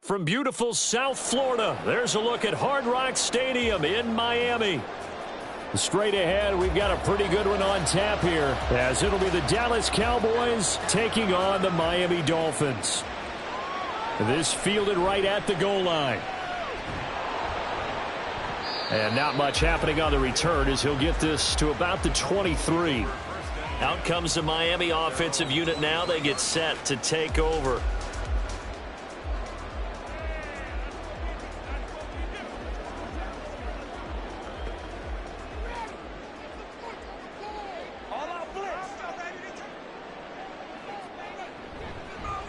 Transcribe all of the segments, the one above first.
From beautiful South Florida, there's a look at Hard Rock Stadium in Miami. Straight ahead, we've got a pretty good one on tap here, as it'll be the Dallas Cowboys taking on the Miami Dolphins. This fielded right at the goal line. And not much happening on the return as he'll get this to about the 23. Out comes the Miami offensive unit now. They get set to take over.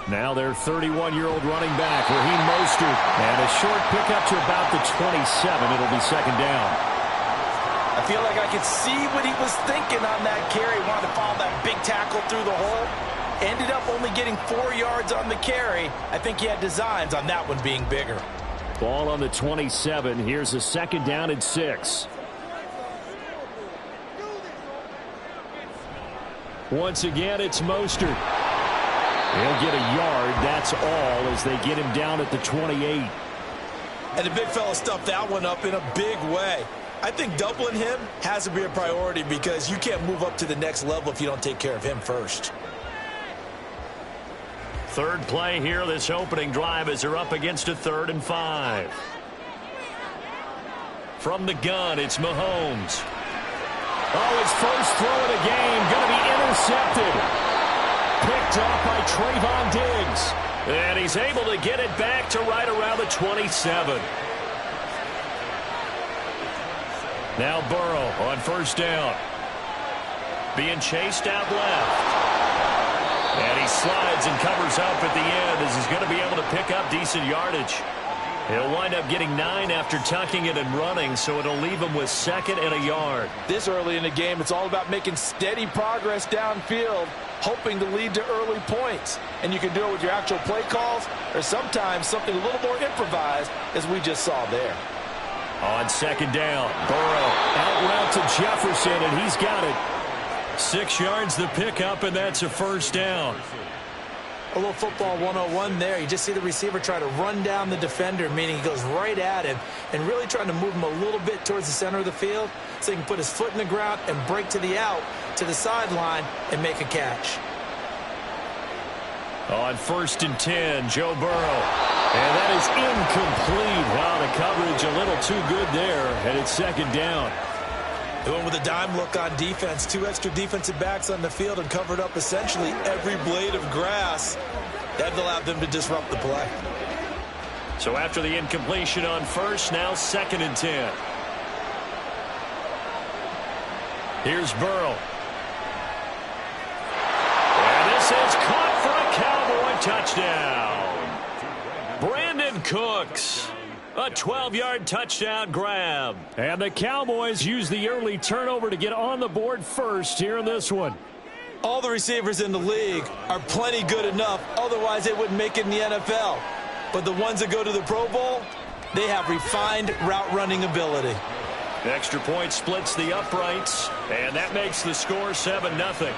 Now their 31-year-old running back, Raheem Mostert. And a short pickup to about the 27. It'll be second down. I feel like I could see what he was thinking on that carry. Wanted to follow that big tackle through the hole. Ended up only getting 4 yards on the carry. I think he had designs on that one being bigger. Ball on the 27. Here's a second down and 6. Once again, it's Mostert. He'll get a yard, that's all, as they get him down at the 28. And the big fella stuffed that one up in a big way. I think doubling him has to be a priority because you can't move up to the next level if you don't take care of him first. Third play here, this opening drive, as they're up against a 3rd and 5. From the gun, it's Mahomes. Oh, his first throw of the game, going to be intercepted. Picked off by Trayvon Diggs. And he's able to get it back to right around the 27. Now Burrow on first down. Being chased out left. And he slides and covers up at the end as he's going to be able to pick up decent yardage. He'll wind up getting 9 after tucking it and running, so it'll leave him with 2nd and a yard. This early in the game, it's all about making steady progress downfield, hoping to lead to early points. And you can do it with your actual play calls or sometimes something a little more improvised, as we just saw there. On second down, Burrow out route to Jefferson, and he's got it. 6 yards the pickup, and that's a first down. A little football 101 there. You just see the receiver try to run down the defender, meaning he goes right at him and really trying to move him a little bit towards the center of the field so he can put his foot in the ground and break to the out, to the sideline, and make a catch. On 1st and 10, Joe Burrow. And that is incomplete. Wow, the coverage a little too good there, and it's second down. They went with a dime look on defense. 2 extra defensive backs on the field and covered up essentially every blade of grass. That allowed them to disrupt the play. So after the incompletion on 1st, now 2nd and 10. Here's Burrow. And this is caught for a Cowboy touchdown. Brandon Cooks. A 12-yard touchdown grab. And the Cowboys use the early turnover to get on the board first here in this one. All the receivers in the league are plenty good enough. Otherwise, they wouldn't make it in the NFL. But the ones that go to the Pro Bowl, they have refined route running ability. Extra point splits the uprights, and that makes the score 7-0.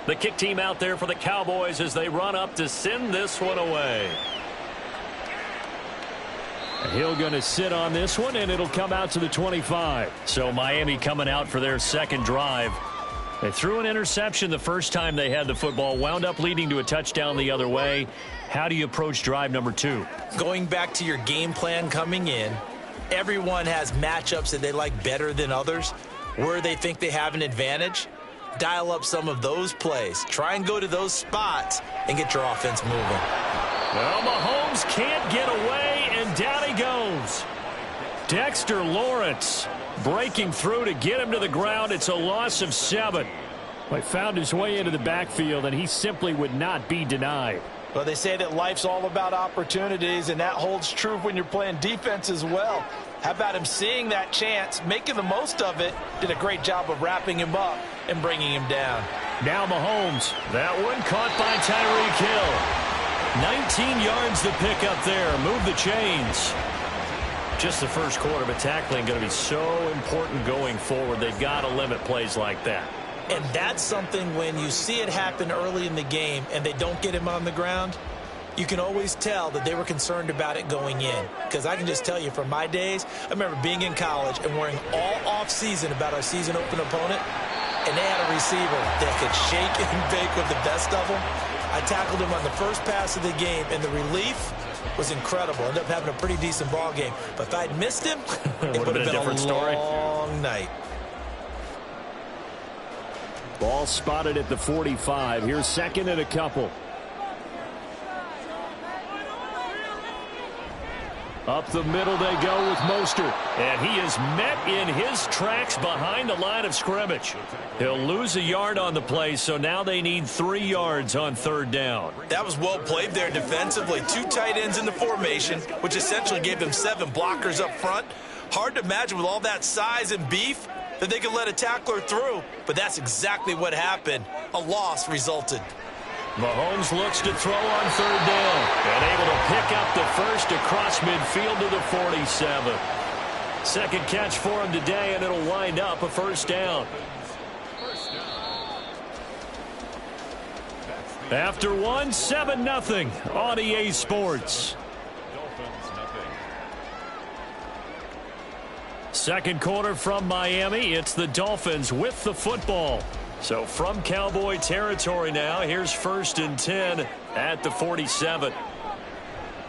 The kick team out there for the Cowboys as they run up to send this one away. Hill going to sit on this one, and it'll come out to the 25. So Miami coming out for their second drive. They threw an interception the first time they had the football, wound up leading to a touchdown the other way. How do you approach drive number 2? Going back to your game plan coming in, everyone has matchups that they like better than others, where they think they have an advantage. Dial up some of those plays. Try and go to those spots and get your offense moving. Well, Mahomes can't get away, and down he goes. Dexter Lawrence breaking through to get him to the ground. It's a loss of 7. He found his way into the backfield, and he simply would not be denied. Well, they say that life's all about opportunities, and that holds true when you're playing defense as well. How about him seeing that chance, making the most of it, did a great job of wrapping him up and bringing him down. Now Mahomes. That one caught by Tyreek Hill. 19 yards to pick up there. Move the chains. Just the first quarter, but tackling going to be so important going forward. They've got to limit plays like that. And that's something when you see it happen early in the game and they don't get him on the ground, you can always tell that they were concerned about it going in. Because I can just tell you from my days, I remember being in college and worrying all off-season about our season open opponent, and they had a receiver that could shake and bake with the best of them. I tackled him on the first pass of the game, and the relief was incredible. Ended up having a pretty decent ball game. But if I'd missed him, it would have been a long night. Ball spotted at the 45. Here's second and a couple. Up the middle they go with Mostert. And he is met in his tracks behind the line of scrimmage. He'll lose a yard on the play, so now they need 3 yards on third down. That was well played there defensively. 2 tight ends in the formation, which essentially gave them 7 blockers up front. Hard to imagine with all that size and beef that they could let a tackler through, but that's exactly what happened. A loss resulted. Mahomes looks to throw on third down and able to pick up the first across midfield to the 47. Second catch for him today, and it'll wind up a first down. After one, 7-0 on EA Sports. Second quarter from Miami. It's the Dolphins with the football. So from Cowboy territory now, here's 1st and 10 at the 47.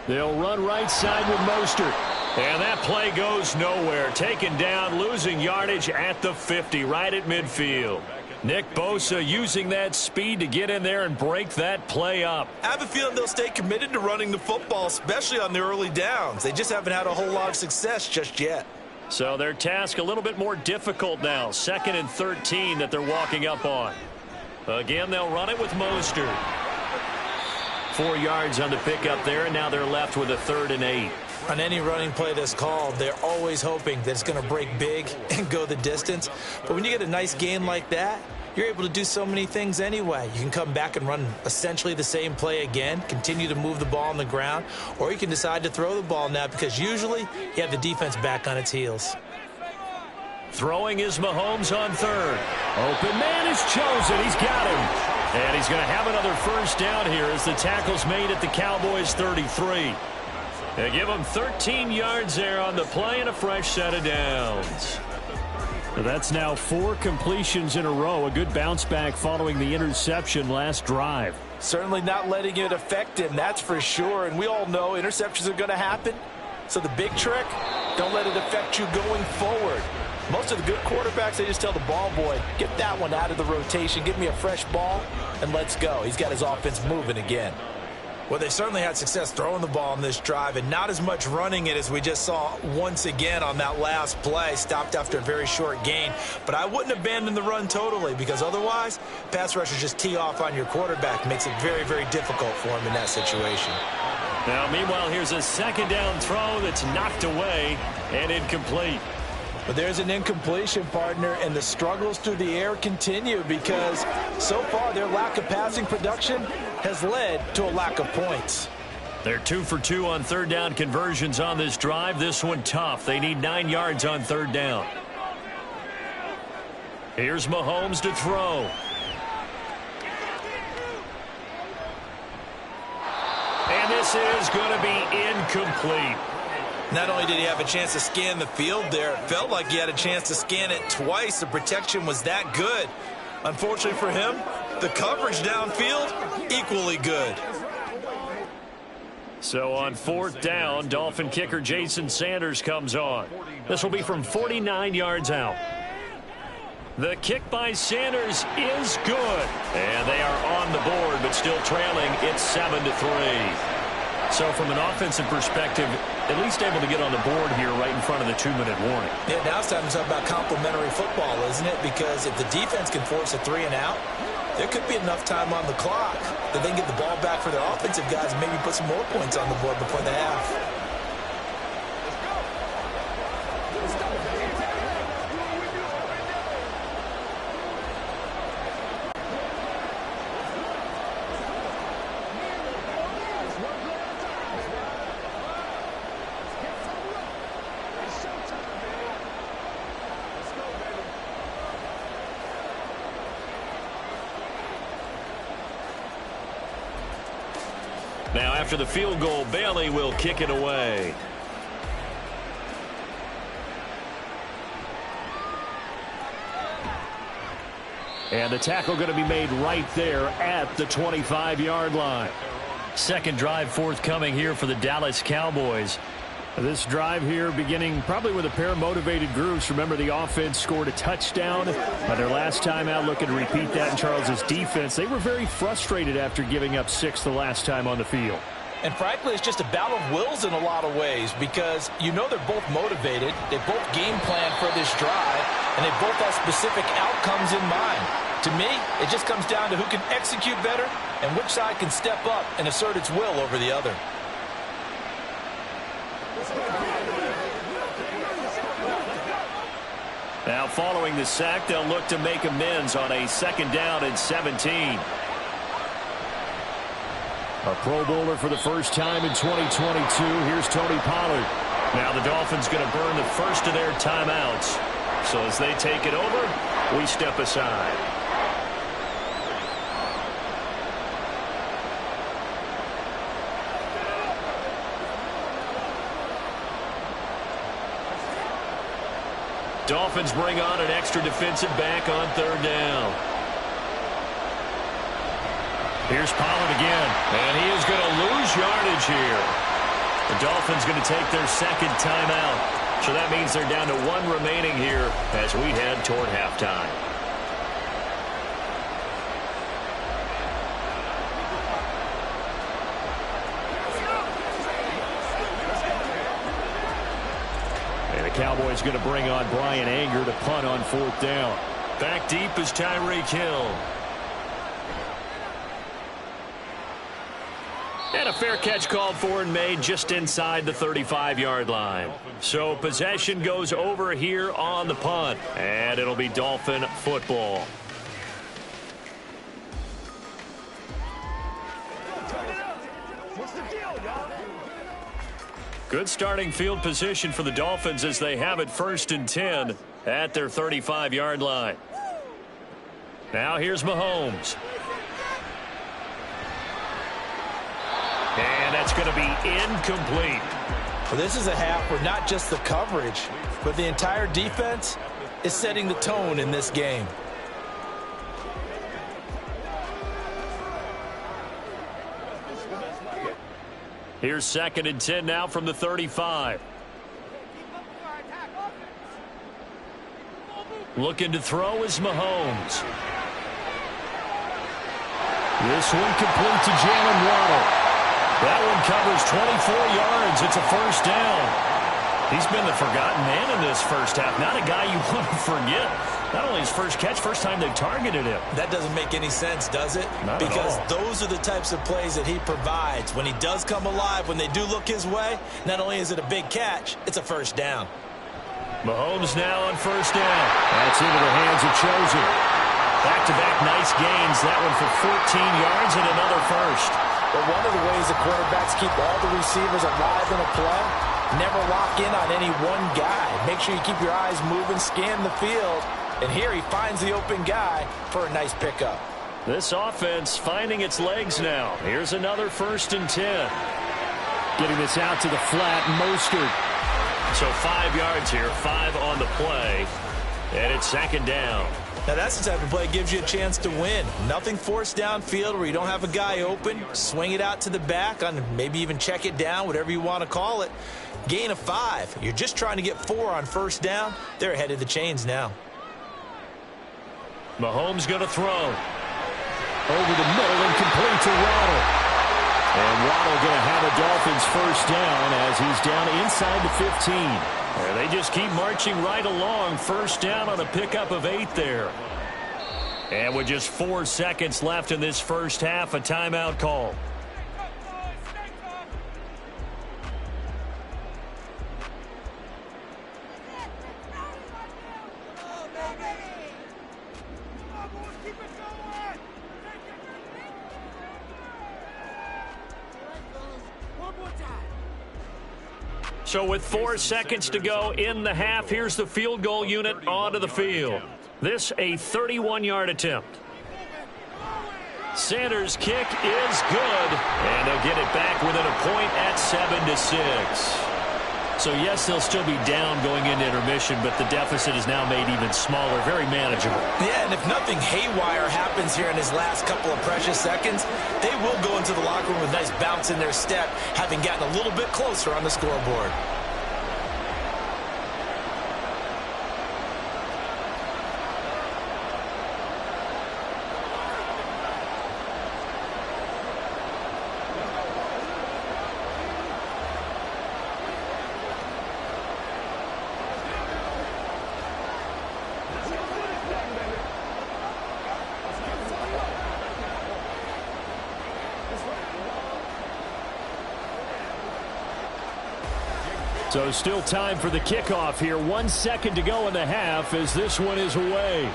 They'll run right side with Mostert. And that play goes nowhere. Taken down, losing yardage at the 50, right at midfield. Nick Bosa using that speed to get in there and break that play up. I have a feeling they'll stay committed to running the football, especially on the early downs. They just haven't had a whole lot of success just yet. So their task a little bit more difficult now. 2nd and 13 that they're walking up on. Again, they'll run it with Mostert. 4 yards on the pickup there, and now they're left with a 3rd and 8. On any running play that's called, they're always hoping that it's going to break big and go the distance. But when you get a nice gain like that, you're able to do so many things anyway. You can come back and run essentially the same play again, continue to move the ball on the ground, or you can decide to throw the ball now because usually you have the defense back on its heels. Throwing is Mahomes on third. Open man is chosen. He's got him. And he's going to have another first down here as the tackle's made at the Cowboys' 33. They give him 13 yards there on the play and a fresh set of downs. That's now 4 completions in a row. A good bounce back following the interception last drive. Certainly not letting it affect him, that's for sure. And we all know interceptions are going to happen. So the big trick, don't let it affect you going forward. Most of the good quarterbacks, they just tell the ball boy, get that one out of the rotation, give me a fresh ball, and let's go. He's got his offense moving again. Well, they certainly had success throwing the ball on this drive and not as much running it as we just saw once again on that last play. Stopped after a very short gain. But I wouldn't abandon the run totally because otherwise, pass rushers just tee off on your quarterback. Makes it very, very difficult for him in that situation. Now, meanwhile, here's a 2nd down throw that's knocked away and incomplete. But there's an incompletion, partner, and the struggles through the air continue because so far their lack of passing production has led to a lack of points. They're 2 for 2 on third down conversions on this drive. This one tough. They need 9 yards on third down. Here's Mahomes to throw. And this is going to be incomplete. Not only did he have a chance to scan the field there, it felt like he had a chance to scan it twice. The protection was that good. Unfortunately for him, the coverage downfield, equally good. So on 4th down, Dolphin kicker Jason Sanders comes on. This will be from 49 yards out. The kick by Sanders is good. And they are on the board, but still trailing. It's 7-3. So from an offensive perspective, at least able to get on the board here right in front of the 2-minute warning. Yeah, now it's time to talk about complementary football, isn't it? Because if the defense can force a 3-and-out, there could be enough time on the clock that they can get the ball back for their offensive guys and maybe put some more points on the board before the half. Now, after the field goal, Bailey will kick it away. And the tackle going to be made right there at the 25-yard line. Second drive forthcoming here for the Dallas Cowboys. This drive here beginning probably with a pair of motivated groups. Remember, the offense scored a touchdown their last time out, looking to repeat that in Charles' defense. They were very frustrated after giving up 6 the last time on the field. And frankly, it's just a battle of wills in a lot of ways because you know they're both motivated. They both game plan for this drive, and they both have specific outcomes in mind. To me, it just comes down to who can execute better and which side can step up and assert its will over the other. Now, following the sack, they'll look to make amends on a 2nd down and 17. A Pro Bowler for the first time in 2022. Here's Tony Pollard. Now the Dolphins going to burn the first of their timeouts. So as they take it over, we step aside. Dolphins bring on an extra defensive back on 3rd down. Here's Pollard again, and he is going to lose yardage here. The Dolphins going to take their 2nd timeout. So that means they're down to 1 remaining here as we head toward halftime. Cowboys going to bring on Brian Anger to punt on 4th down. Back deep is Tyreek Hill. And a fair catch called for and made just inside the 35-yard line. So possession goes over here on the punt, and it'll be Dolphin football. Good starting field position for the Dolphins as they have it 1st and 10 at their 35-yard line. Now here's Mahomes. And that's going to be incomplete. Well, this is a half where not just the coverage, but the entire defense is setting the tone in this game. Here's 2nd and 10 now from the 35. Looking to throw is Mahomes. This one complete to Jalen Waddle. That one covers 24 yards. It's a 1st down. He's been the forgotten man in this first half. Not a guy you want to forget. Not only his first catch, first time they targeted him. That doesn't make any sense, does it? Not because at all. Those are the types of plays that he provides. When he does come alive, when they do look his way, not only is it a big catch, it's a 1st down. Mahomes now on 1st down. That's into the hands of Chosen. Back-to-back nice gains. That one for 14 yards and another 1st. But one of the ways the quarterbacks keep all the receivers alive in a play, never lock in on any one guy. Make sure you keep your eyes moving, scan the field. And here he finds the open guy for a nice pickup. This offense finding its legs now. Here's another 1st and 10. Getting this out to the flat, Mostert. So 5 yards here, 5 on the play. And it's 2nd down. Now that's the type of play that gives you a chance to win. Nothing forced downfield where you don't have a guy open. Swing it out to the back, on maybe even check it down, whatever you want to call it. Gain of 5. You're just trying to get 4 on 1st down. They're ahead of the chains now. Mahomes going to throw. Over the middle and complete to Waddle. And Waddle going to have a Dolphins first down as he's down inside the 15. Yeah, they just keep marching right along. First down on a pickup of 8 there. And with just 4 seconds left in this first half, a timeout call. So with 4 seconds to go in the half, here's the field goal unit onto the field. This a 31-yard attempt. Sanders' kick is good, and they'll get it back within a point at 7-6. So yes, they'll still be down going into intermission, but the deficit is now made even smaller, very manageable. Yeah, and if nothing haywire happens here in his last couple of precious seconds, they will go into the locker room with a nice bounce in their step, having gotten a little bit closer on the scoreboard. So still time for the kickoff here. 1 second to go in the half as this one is away.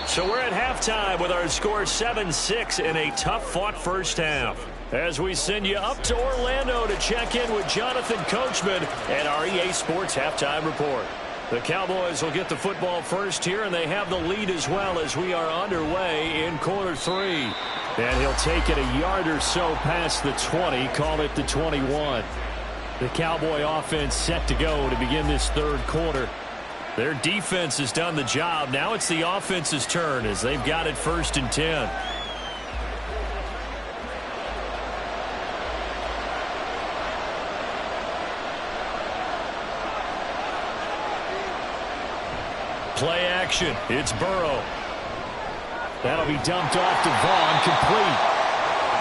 So we're at halftime with our score 7-6 in a tough-fought first half. As we send you up to Orlando to check in with Jonathan Coachman and our EA Sports Halftime Report. The Cowboys will get the football first here, and they have the lead as well as we are underway in quarter 3. And he'll take it a yard or so past the 20, call it the 21. The Cowboy offense set to go to begin this third quarter. Their defense has done the job. Now it's the offense's turn as they've got it 1st and 10. Play action. It's Burrow. That'll be dumped off to Vaughn, complete.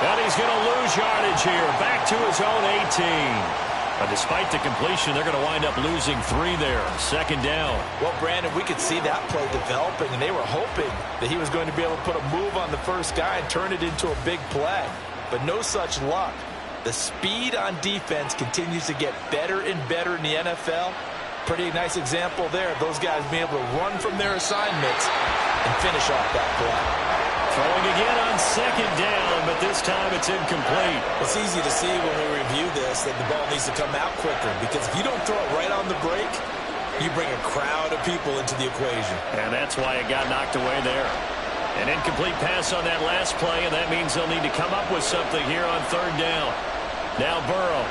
And he's going to lose yardage here. Back to his own 18. But despite the completion, they're going to wind up losing 3 there. 2nd down. Well, Brandon, we could see that play developing, and they were hoping that he was going to be able to put a move on the first guy and turn it into a big play. But no such luck. The speed on defense continues to get better and better in the NFL. Pretty nice example there of those guys being able to run from their assignments and finish off that play. Throwing again on 2nd down, but this time it's incomplete. It's easy to see when we review this that the ball needs to come out quicker, because if you don't throw it right on the break, you bring a crowd of people into the equation. And that's why it got knocked away there. An incomplete pass on that last play, and that means they'll need to come up with something here on 3rd down. Now Burrow.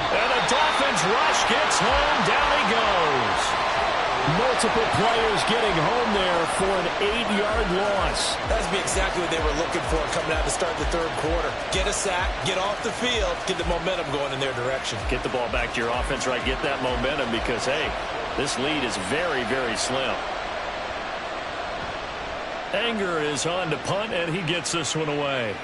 And the Dolphins rush gets home. Down he goes. Multiple players getting home there for an 8-yard loss. That's exactly what they were looking for coming out to start the third quarter. Get a sack, get off the field, get the momentum going in their direction. Get the ball back to your offense, right? Get that momentum because, hey, this lead is very, very slim. Anger is on to punt, and he gets this one away.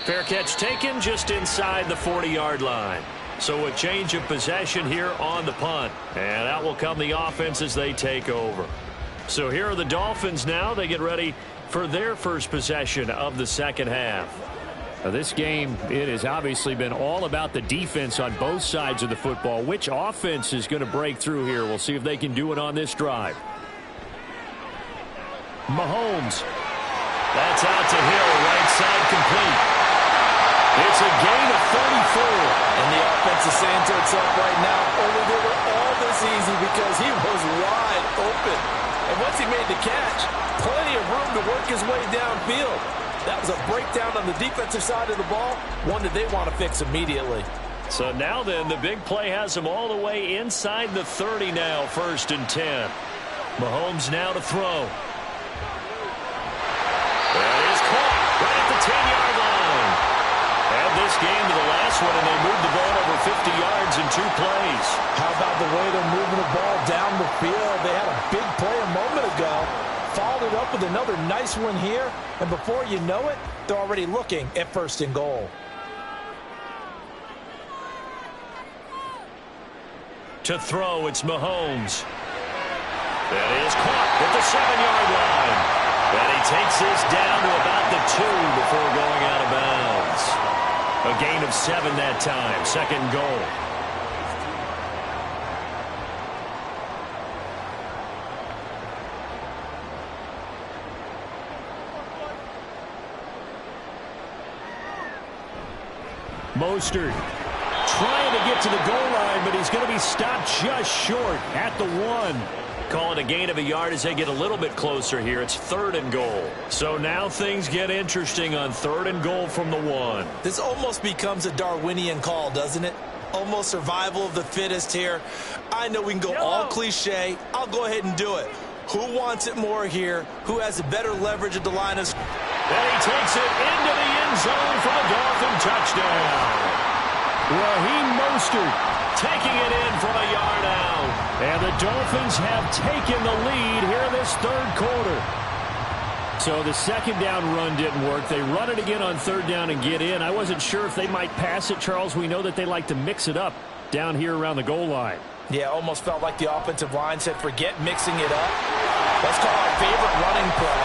Fair catch taken just inside the 40-yard line. So a change of possession here on the punt. And out will come the offense as they take over. So here are the Dolphins now. They get ready for their first possession of the second half. Now this game, it has obviously been all about the defense on both sides of the football. Which offense is going to break through here? We'll see if they can do it on this drive. Mahomes. That's out to Hill, right side complete. It's a gain of 34. And the offense is saying to itself right now, only they were all this easy because he was wide open. And once he made the catch, plenty of room to work his way downfield. That was a breakdown on the defensive side of the ball, one that they want to fix immediately. So now then, the big play has them all the way inside the 30 now, 1st and 10. Mahomes now to throw. That is caught right at the 10-yard line. And this this game to the last one, and they moved the ball over 50 yards in 2 plays. How about the way they're moving the ball down the field? They had a big play a moment ago. Followed it up with another nice one here. And before you know it, they're already looking at 1st and goal. To throw, it's Mahomes. That is caught at the 7-yard line. And he takes this down to about the 2 before going out of bounds. A gain of 7 that time. 2nd and goal. Mostert trying to get to the goal line, but he's going to be stopped just short at the 1. Call it a gain of a yard as they get a little bit closer here. It's 3rd and goal. So now things get interesting on 3rd and goal from the 1. This almost becomes a Darwinian call, doesn't it? Almost survival of the fittest here. I know we can go all cliche. I'll go ahead and do it. Who wants it more here? Who has a better leverage at the line of... And he takes it into the end zone for the Dolphin touchdown. Raheem Mostert taking it in from a yard out. And the Dolphins have taken the lead here in this 3rd quarter. So the 2nd down run didn't work. They run it again on 3rd down and get in. I wasn't sure if they might pass it, Charles. We know that they like to mix it up down here around the goal line. Yeah, almost felt like the offensive line said, forget mixing it up. Let's call our favorite running play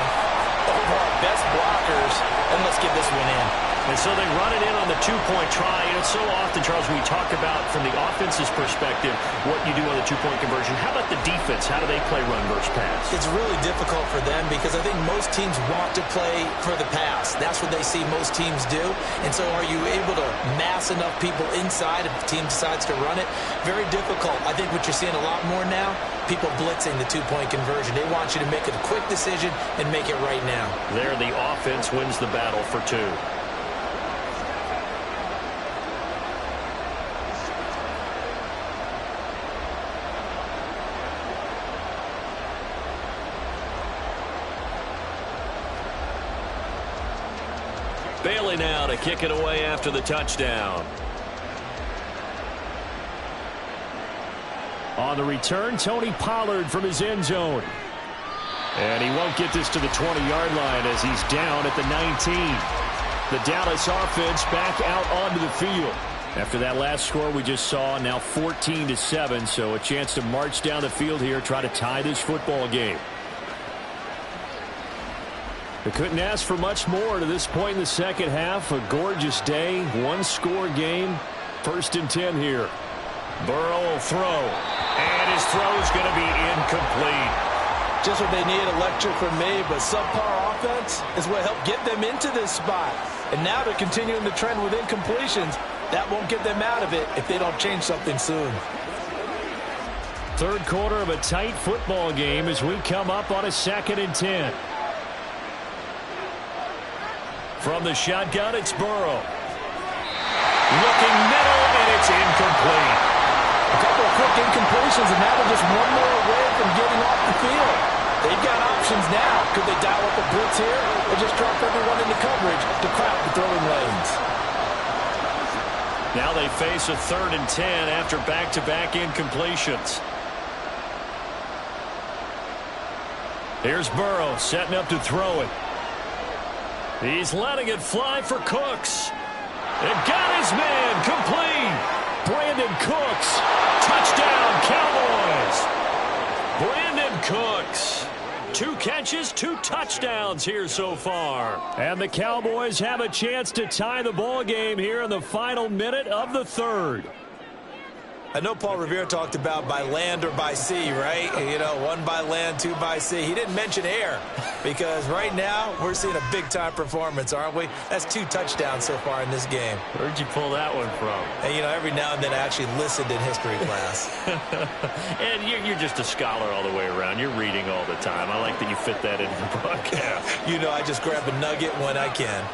over our best blockers, and let's get this one in. And so they run it in on the 2-point try. And it's so often, Charles, we talk about from the offense's perspective what you do on the 2-point conversion. How about the defense? How do they play run versus pass? It's really difficult for them because I think most teams want to play for the pass. That's what they see most teams do. And so are you able to mass enough people inside if the team decides to run it? Very difficult. I think what you're seeing a lot more now, people blitzing the 2-point conversion. They want you to make a quick decision and make it right now. There, the offense wins the battle for 2. Bailey now to kick it away after the touchdown. On the return, Tony Pollard from his end zone. And he won't get this to the 20-yard line as he's down at the 19. The Dallas offense back out onto the field. After that last score we just saw, now 14-7, so a chance to march down the field here, try to tie this football game. They couldn't ask for much more to this point in the 2nd half. A gorgeous day, 1-score game. 1st and 10 here. Burrow will throw, and his throw is going to be incomplete. Just what they need, a lecture from me, but subpar offense is what helped get them into this spot. And now they're continuing the trend with incompletions. That won't get them out of it if they don't change something soon. 3rd quarter of a tight football game as we come up on a 2nd and 10. From the shotgun, it's Burrow. Looking middle, and it's incomplete. A couple of quick incompletions, and now they're just one more away from getting off the field. They've got options now. Could they dial up a blitz here or just drop everyone into coverage to crowd the throwing lanes? Now they face a 3rd and 10 after back-to-back incompletions. Here's Burrow setting up to throw it. He's letting it fly for Cooks. And got his man complete. Brandon Cooks. Touchdown, Cowboys. Brandon Cooks. 2 catches, 2 touchdowns here so far. And the Cowboys have a chance to tie the ball game here in the final minute of the 3rd. I know Paul Revere talked about by land or by sea, right? You know, 1 by land, 2 by sea. He didn't mention air because right now we're seeing a big-time performance, aren't we? That's 2 touchdowns so far in this game. Where'd you pull that one from? And, you know, every now and then I actually listened in history class. And you're just a scholar all the way around. You're reading all the time. I like that you fit that into the broadcast. You know, I just grab a nugget when I can.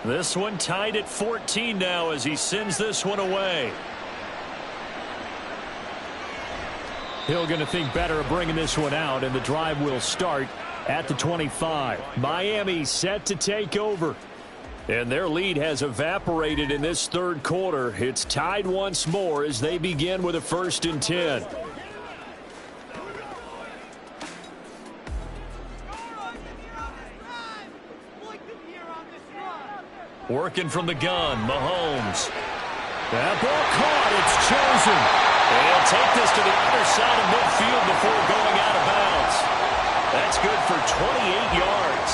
This one tied at 14 now as he sends this one away. Hill going to think better of bringing this one out, and the drive will start at the 25. Miami set to take over. And their lead has evaporated in this third quarter. It's tied once more as they begin with a 1st and 10. Working from the gun, Mahomes. That ball caught. It's chosen. And he'll take this to the other side of midfield before going out of bounds. That's good for 28 yards.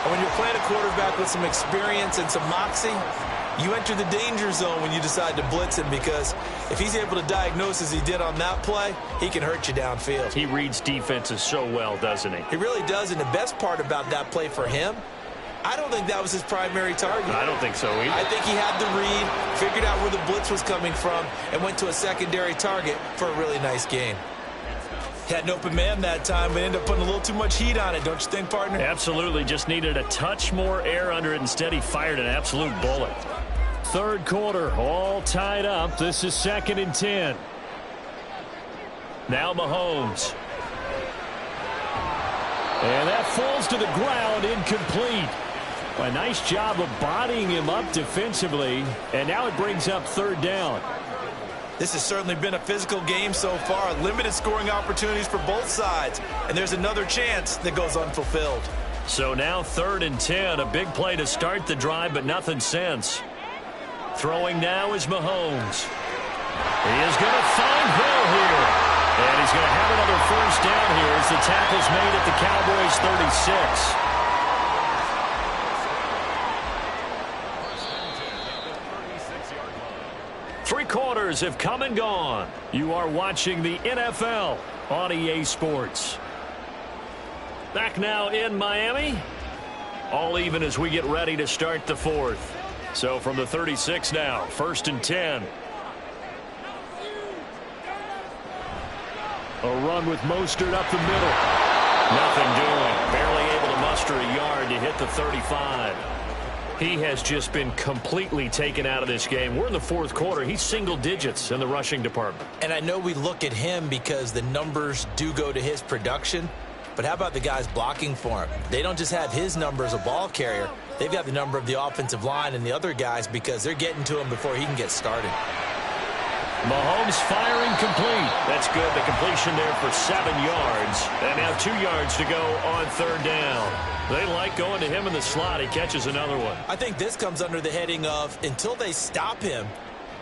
And when you're playing a quarterback with some experience and some moxie, you enter the danger zone when you decide to blitz him, because if he's able to diagnose as he did on that play, he can hurt you downfield. He reads defenses so well, doesn't he? He really does, and the best part about that play for him, I don't think that was his primary target. I don't think so either. I think he had the read, figured out where the blitz was coming from, and went to a secondary target for a really nice gain. Had an open man that time, but ended up putting a little too much heat on it, don't you think, partner? Absolutely. Just needed a touch more air under it. Instead, he fired an absolute bullet. Third quarter, all tied up. This is 2nd and 10. Now Mahomes. And that falls to the ground, incomplete. A nice job of bodying him up defensively, and now it brings up 3rd down. This has certainly been a physical game so far. Limited scoring opportunities for both sides, and there's another chance that goes unfulfilled. So now 3rd and 10, a big play to start the drive, but nothing since. Throwing now is Mahomes. He is going to find Hill here. And he's going to have another 1st down here as the tackle's made at the Cowboys' 36. Three quarters have come and gone. You are watching the NFL on EA Sports. Back now in Miami. All even as we get ready to start the 4th. So from the 36 now, 1st and 10. A run with Mostert up the middle. Nothing doing. Barely able to muster a yard to hit the 35. He has just been completely taken out of this game. We're in the 4th quarter. He's single digits in the rushing department. And I know we look at him because the numbers do go to his production. But how about the guys blocking for him? They don't just have his number as a ball carrier. They've got the number of the offensive line and the other guys because they're getting to him before he can get started. Mahomes firing complete. That's good. The completion there for 7 yards. And now 2 yards to go on 3rd down. They like going to him in the slot. He catches another one. I think this comes under the heading of until they stop him,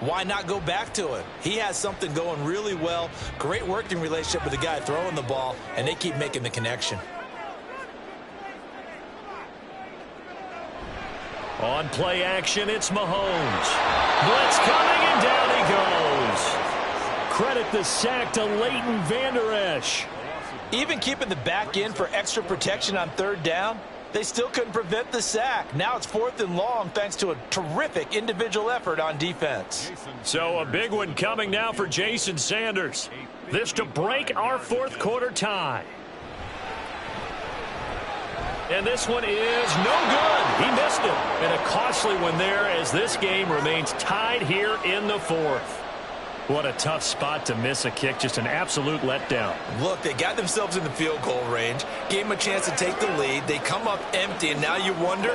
why not go back to him? He has something going really well. Great working relationship with the guy throwing the ball, and they keep making the connection. On play action, it's Mahomes. Blitz coming, and down he goes. Credit the sack to Leighton Vander Esch. Even keeping the back end for extra protection on 3rd down, they still couldn't prevent the sack. Now it's 4th and long thanks to a terrific individual effort on defense. So a big one coming now for Jason Sanders. This to break our 4th quarter tie. And this one is no good. He missed it. And a costly one there as this game remains tied here in the 4th. What a tough spot to miss a kick. Just an absolute letdown. Look, they got themselves in the field goal range, gave them a chance to take the lead. They come up empty, and now you wonder,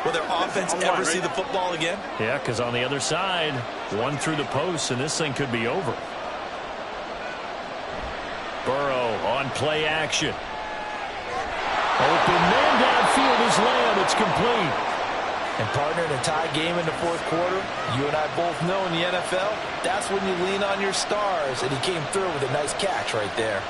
will their offense ever see the football again? Yeah, because on the other side, one through the post, and this thing could be over. Burrow on play action. Open man downfield is Lamb. It's complete. And partner, in a tie game in the 4th quarter, you and I both know in the NFL, that's when you lean on your stars. And he came through with a nice catch right there.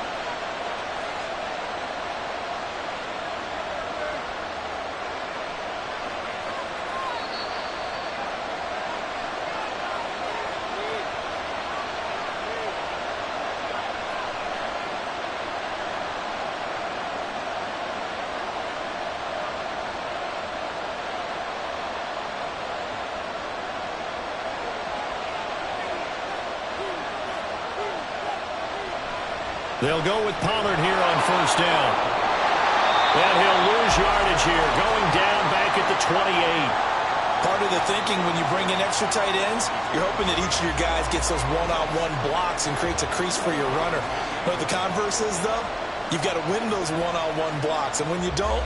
They'll go with Pollard here on 1st down. And he'll lose yardage here, going down back at the 28. Part of the thinking when you bring in extra tight ends, you're hoping that each of your guys gets those one-on-one blocks and creates a crease for your runner. But the converse is, though, you've got to win those one-on-one blocks. And when you don't,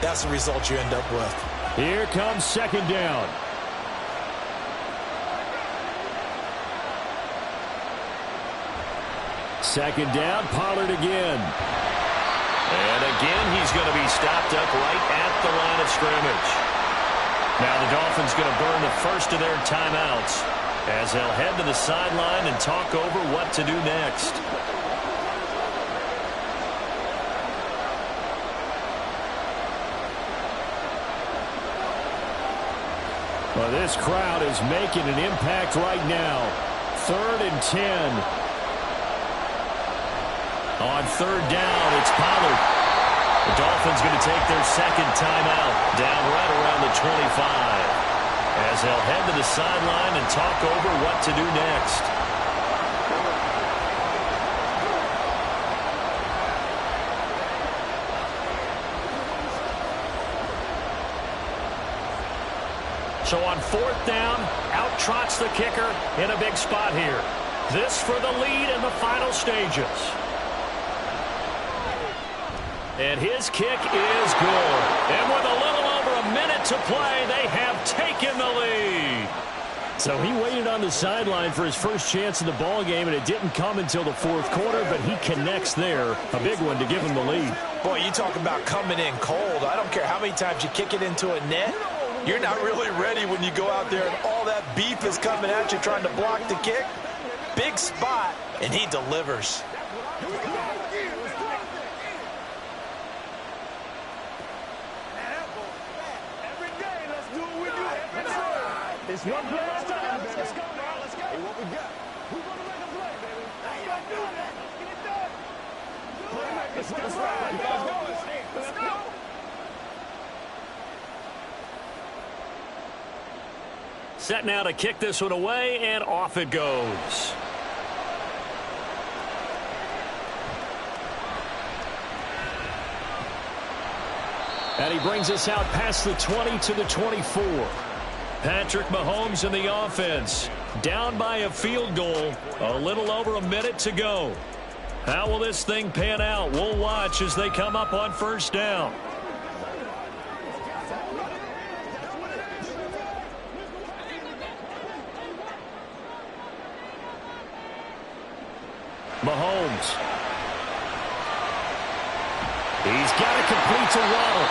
that's the result you end up with. Here comes second down. Second down, Pollard again. And again, he's going to be stopped up right at the line of scrimmage. Now the Dolphins going to burn the first of their timeouts as they'll head to the sideline and talk over what to do next. Well, this crowd is making an impact right now. 3rd and 10. On third down, it's Pollard. The Dolphins going to take their second timeout down right around the 25 as they'll head to the sideline and talk over what to do next. So on fourth down, out trots the kicker in a big spot here. This for the lead in the final stages. And his kick is good. And with a little over a minute to play, they have taken the lead. So he waited on the sideline for his first chance in the ball game, and it didn't come until the fourth quarter, but he connects there. A big one to give him the lead. Boy, you talk about coming in cold. I don't care how many times you kick it into a net. You're not really ready when you go out there and all that beef is coming at you trying to block the kick. Big spot, and he delivers. It's one play at a time, baby. Let's go, man. Let's go. Hey, what we got? Who's going to make a play, baby? Let's do that. Let's get it done. Let's go. Let's go. Set now to kick this one away, and off it goes. And he brings us out past the 20 to the 24. Patrick Mahomes in the offense. Down by a field goal. A little over a minute to go. How will this thing pan out? We'll watch as they come up on first down. Mahomes. He's got to complete to Waddle.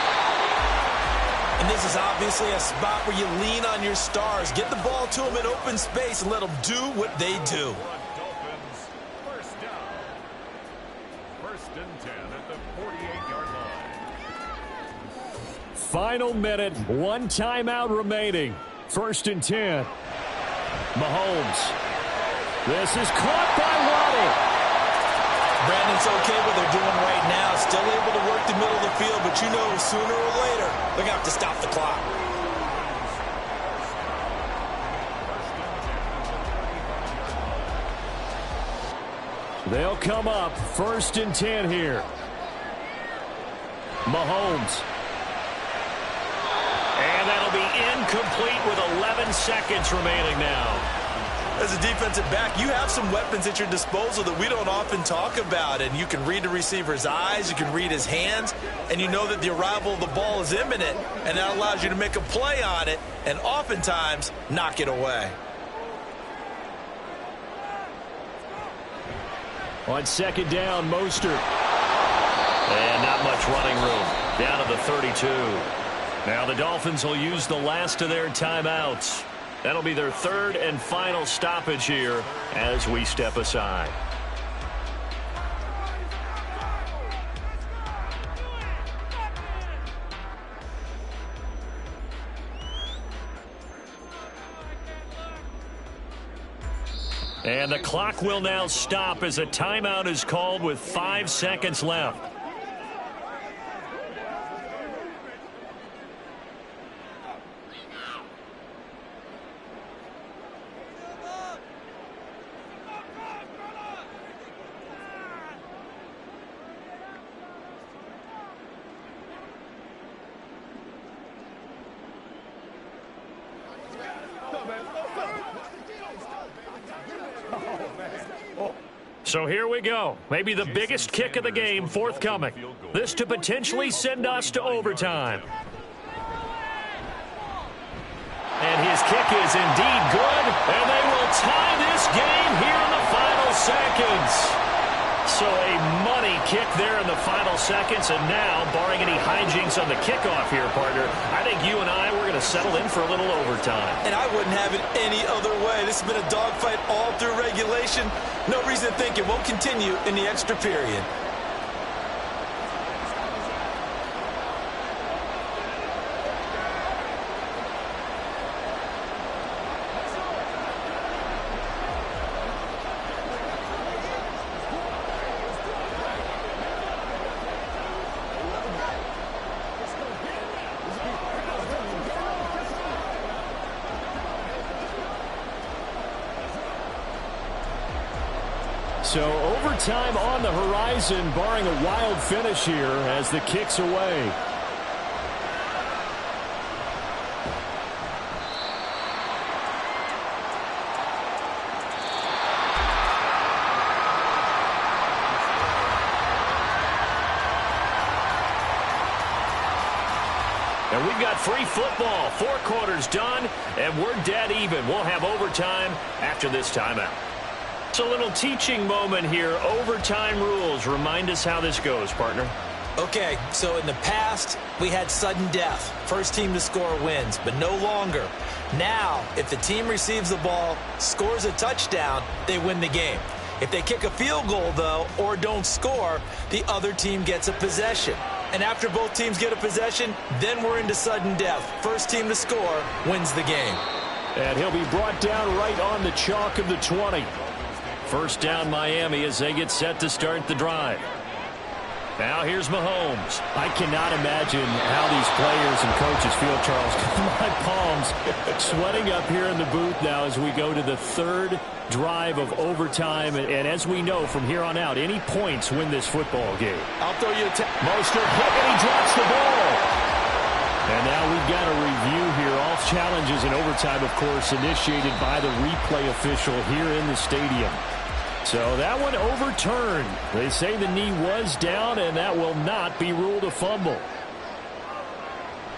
And this is obviously a spot where you lean on your stars. Get the ball to them in open space and let them do what they do. Dolphins, first down. 1st and 10 at the 48-yard line. Final minute, one timeout remaining. 1st and 10. Mahomes. This is caught by Waddle. Brandon's okay what they're doing right now. Still able to work the middle of the field, but you know sooner or later they're going to have to stop the clock. They'll come up 1st and 10 here. Mahomes. And that'll be incomplete with 11 seconds remaining now. As a defensive back, you have some weapons at your disposal that we don't often talk about. And you can read the receiver's eyes, you can read his hands, and you know that the arrival of the ball is imminent. And that allows you to make a play on it and oftentimes knock it away. On 2nd down, Mostert. And not much running room. Down to the 32. Now the Dolphins will use the last of their timeouts. That'll be their 3rd and final stoppage here as we step aside. And the clock will now stop as a timeout is called with 5 seconds left. So here we go. Maybe the biggest kick of the game forthcoming. This to potentially send us to overtime. And his kick is indeed good, and they will tie this game here in the final seconds. So a money kick there in the final seconds, and now, barring any hijinks on the kickoff here, partner, I think you and I, we're going to settle in for a little overtime. And I wouldn't have it any other way. This has been a dogfight all through regulation. No reason to think it won't continue in the extra period. So overtime on the horizon, barring a wild finish here as the kick's away. And we've got free football, 4 quarters done, and we're dead even. We'll have overtime after this timeout. It's a little teaching moment here. Overtime rules. Remind us how this goes, partner. Okay, so in the past, we had sudden death. First team to score wins, but no longer. Now, if the team receives the ball, scores a touchdown, they win the game. If they kick a field goal, though, or don't score, the other team gets a possession. And after both teams get a possession, then we're into sudden death. First team to score wins the game. And he'll be brought down right on the chalk of the 20. First down Miami as they get set to start the drive. Now here's Mahomes. I cannot imagine how these players and coaches feel, Charles. My palms sweating up here in the booth now as we go to the 3rd drive of overtime. And as we know from here on out, any points win this football game. I'll throw you a Mostert hit and he drops the ball. And now we've got a review here. All challenges in overtime, of course, initiated by the replay official here in the stadium. So that one overturned. They say the knee was down, and that will not be ruled a fumble.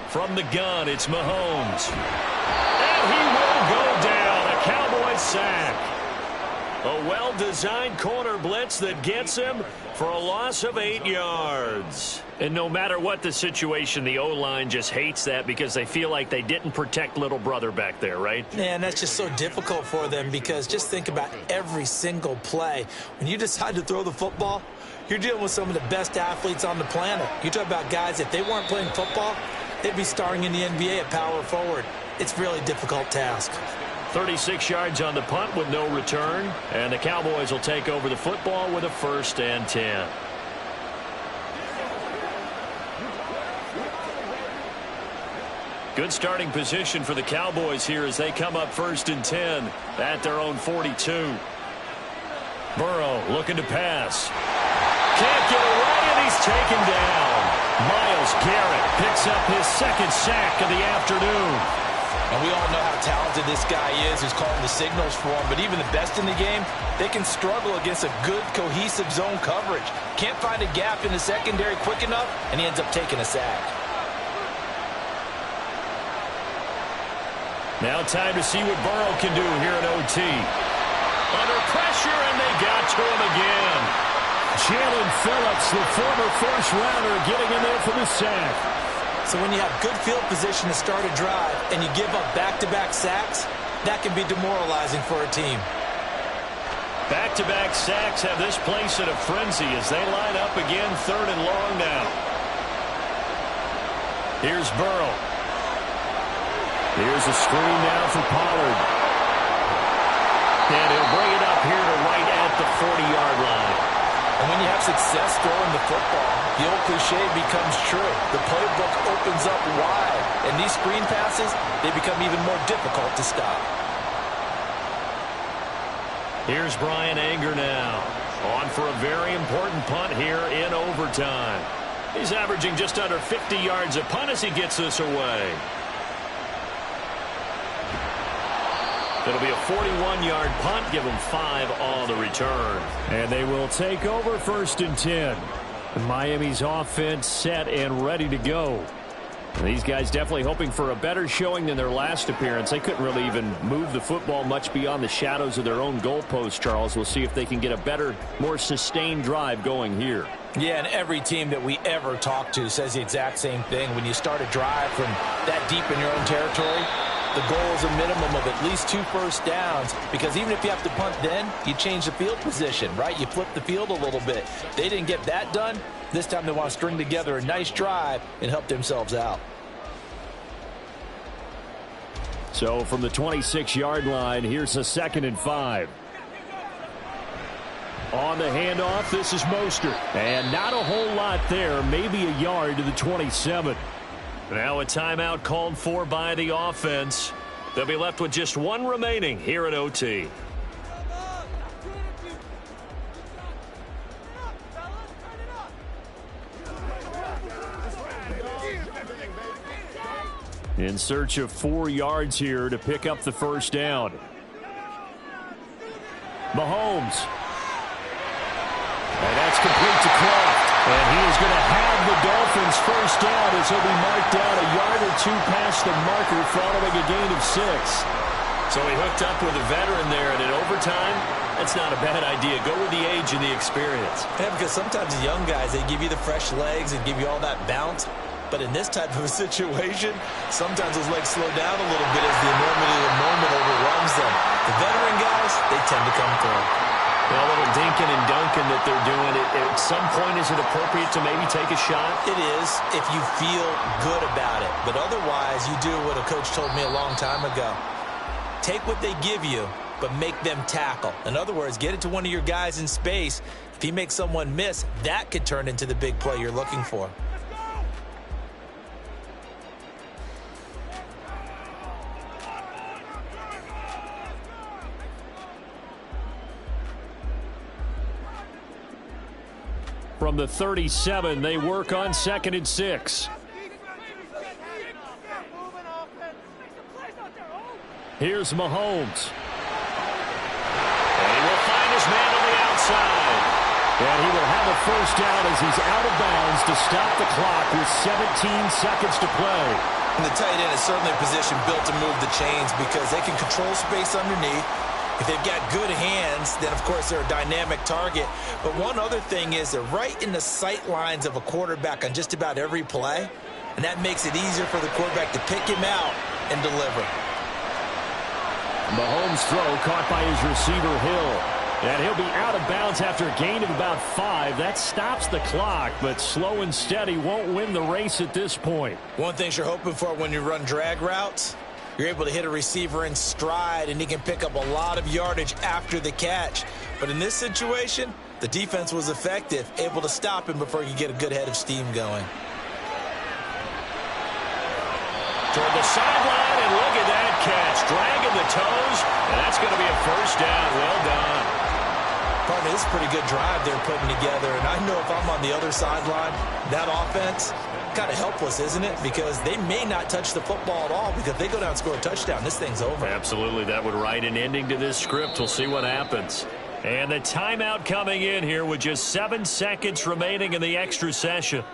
From the gun, it's Mahomes. And he will go down. A Cowboys sack. A well-designed corner blitz that gets him for a loss of 8 yards. And no matter what the situation, the O-line just hates that because they feel like they didn't protect little brother back there, right? Man, that's just so difficult for them because just think about every single play. When you decide to throw the football, you're dealing with some of the best athletes on the planet. You talk about guys, if they weren't playing football, they'd be starring in the NBA at power forward. It's a really difficult task. 36 yards on the punt with no return, and the Cowboys will take over the football with a 1st and 10. Good starting position for the Cowboys here as they come up 1st and 10 at their own 42. Burrow looking to pass. Can't get away, and he's taken down. Myles Garrett picks up his 2nd sack of the afternoon. And we all know how talented this guy is who's calling the signals for him. But even the best in the game, they can struggle against a good, cohesive zone coverage. Can't find a gap in the secondary quick enough, and he ends up taking a sack. Now time to see what Burrow can do here at OT. Under pressure, and they got to him again. Jalen Phillips, the former first-rounder, getting in there for the sack. So when you have good field position to start a drive and you give up back-to-back sacks, that can be demoralizing for a team. Back-to-back sacks have this place in a frenzy as they line up again 3rd and long now. Here's Burrow. Here's a screen now for Pollard. And he'll bring it up here to right at the 40-yard line. And when you have success throwing the football, the old cliche becomes true. The playbook opens up wide, and these screen passes, they become even more difficult to stop. Here's Bryan Anger now, on for a very important punt here in overtime. He's averaging just under 50 yards a punt as he gets this away. It'll be a 41-yard punt, give them 5 on the return. And they will take over 1st and 10. Miami's offense set and ready to go. And these guys definitely hoping for a better showing than their last appearance. They couldn't really even move the football much beyond the shadows of their own goalpost, Charles. We'll see if they can get a better, more sustained drive going here. Yeah, and every team that we ever talk to says the exact same thing. When you start a drive from that deep in your own territory, the goal is a minimum of at least 2 first downs, because even if you have to punt then, you change the field position, right? You flip the field a little bit. They didn't get that done. This time they want to string together a nice drive and help themselves out. So from the 26-yard line, here's a 2nd and 5. On the handoff, this is Mostert. And not a whole lot there, maybe a yard to the 27. Now a timeout called for by the offense. They'll be left with just 1 remaining here at OT. In search of 4 yards here to pick up the 1st down. Mahomes. And that's complete to Kraft. And he is going to have the Dolphins' 1st down as he'll be marked down a yard or 2 past the marker following a gain of 6. So he hooked up with a veteran there, and in overtime, that's not a bad idea. Go with the age and the experience. Yeah, because sometimes the young guys, they give you the fresh legs and give you all that bounce. But in this type of a situation, sometimes those legs slow down a little bit as the enormity of the moment overwhelms them. The veteran guys, they tend to come through. Well, a little dinking and dunking that they're doing. At some point, is it appropriate to maybe take a shot? It is if you feel good about it. But otherwise, you do what a coach told me a long time ago. Take what they give you, but make them tackle. In other words, get it to one of your guys in space. If he makes someone miss, that could turn into the big play you're looking for. From the 37, they work on 2nd and 6. Here's Mahomes. And he will find his man on the outside. And he will have a 1st down as he's out of bounds to stop the clock with 17 seconds to play. And the tight end is certainly a position built to move the chains because they can control space underneath. If they've got good hands, then, of course, they're a dynamic target. But one other thing is they're right in the sight lines of a quarterback on just about every play, and that makes it easier for the quarterback to pick him out and deliver. Mahomes' throw caught by his receiver, Hill. And he'll be out of bounds after a gain of about 5. That stops the clock, but slow and steady won't win the race at this point. One thing you're hoping for when you run drag routes, you're able to hit a receiver in stride, and he can pick up a lot of yardage after the catch. But in this situation, the defense was effective, able to stop him before he could get a good head of steam going. Toward the sideline, and look at that catch. Dragging the toes, and that's going to be a 1st down. Well done. Partner, this is a pretty good drive they're putting together, and I know if I'm on the other sideline, that offense, kind of helpless, isn't it? Because they may not touch the football at all, because if they go down and score a touchdown, this thing's over. Absolutely, that would write an ending to this script. We'll see what happens. And the timeout coming in here with just 7 seconds remaining in the extra session.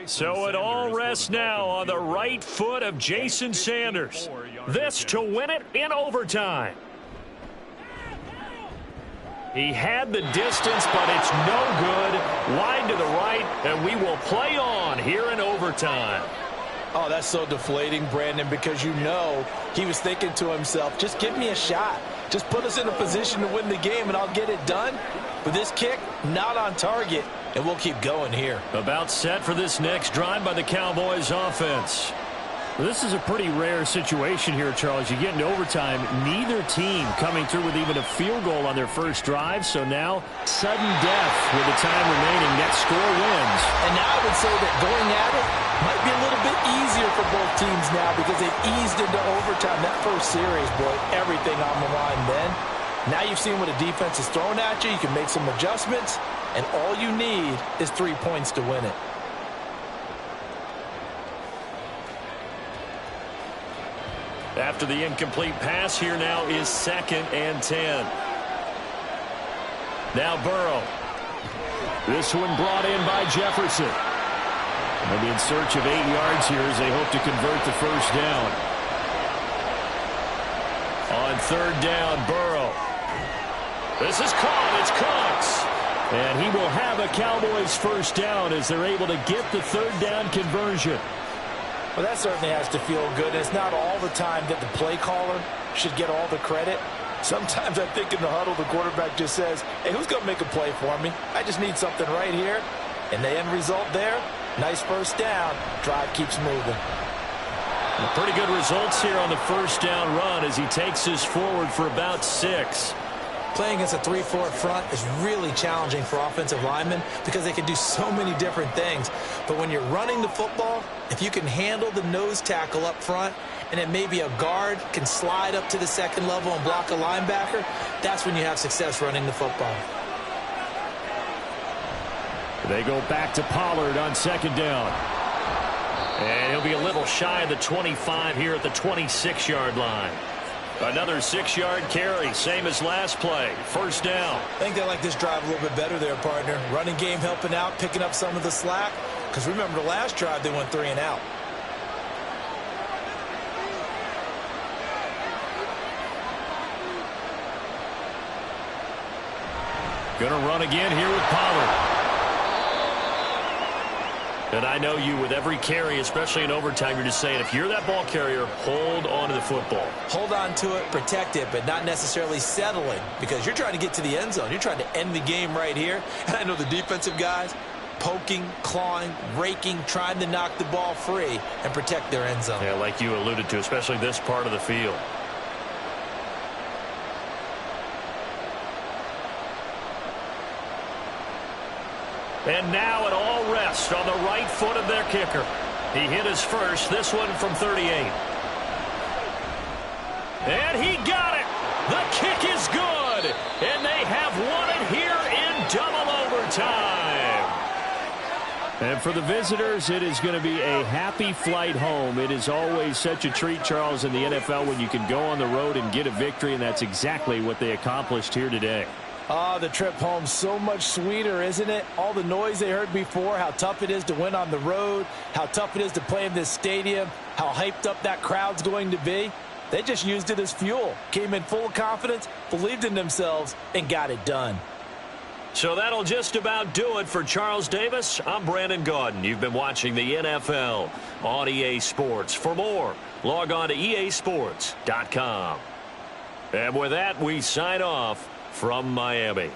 So it all rests now on the right foot of Jason Sanders. This to win it in overtime. He had the distance, but it's no good. Wide to the right, and we will play on here in overtime. Oh, that's so deflating, Brandon, because you know he was thinking to himself, just give me a shot. Just put us in a position to win the game, and I'll get it done. But this kick, not on target, and we'll keep going here. About set for this next drive by the Cowboys offense. This is a pretty rare situation here, Charles. You get into overtime, neither team coming through with even a field goal on their first drive. So now, sudden death with the time remaining. Next score wins. And now I would say that going at it might be a little bit easier for both teams now because they've eased into overtime. That first series, boy, everything on the line then. Now you've seen what a defense is throwing at you. You can make some adjustments, and all you need is 3 points to win it. After the incomplete pass, here now is 2nd and 10. Now Burrow. This one brought in by Jefferson. They'll be in search of 8 yards here as they hope to convert the first down. On 3rd down, Burrow. This is caught. It's Cooks. And he will have a Cowboys first down as they're able to get the 3rd down conversion. Well, that certainly has to feel good. It's not all the time that the play caller should get all the credit. Sometimes I think in the huddle, the quarterback just says, hey, who's going to make a play for me? I just need something right here. And the end result there, nice first down. Drive keeps moving. Pretty good results here on the first down run as he takes us forward for about 6. Playing against a 3-4 front is really challenging for offensive linemen because they can do so many different things. But when you're running the football, if you can handle the nose tackle up front and then maybe a guard can slide up to the 2nd level and block a linebacker, that's when you have success running the football. They go back to Pollard on 2nd down. And he'll be a little shy of the 25 here at the 26-yard line. Another 6-yard carry, same as last play. First down. I think they like this drive a little bit better there, partner. Running game helping out, picking up some of the slack. Because remember, the last drive, they went 3 and out. Gonna run again here with Pollard. And I know you, with every carry, especially in overtime, you're just saying, if you're that ball carrier, hold on to the football. Hold on to it, protect it, but not necessarily settling because you're trying to get to the end zone. You're trying to end the game right here. And I know the defensive guys poking, clawing, raking, trying to knock the ball free and protect their end zone. Yeah, like you alluded to, especially this part of the field. And now it all rests on the right foot of their kicker. He hit his first, this one from 38. And he got it. The kick is good. And they have won it here in double overtime. And for the visitors, it is going to be a happy flight home. It is always such a treat, Charles, in the NFL when you can go on the road and get a victory, and that's exactly what they accomplished here today. The trip home so much sweeter, isn't it? All the noise they heard before, how tough it is to win on the road, how tough it is to play in this stadium, how hyped up that crowd's going to be. They just used it as fuel, came in full of confidence, believed in themselves, and got it done. So that'll just about do it for Charles Davis. I'm Brandon Gaudin. You've been watching the NFL on EA Sports. For more, log on to easports.com. And with that, we sign off from Miami.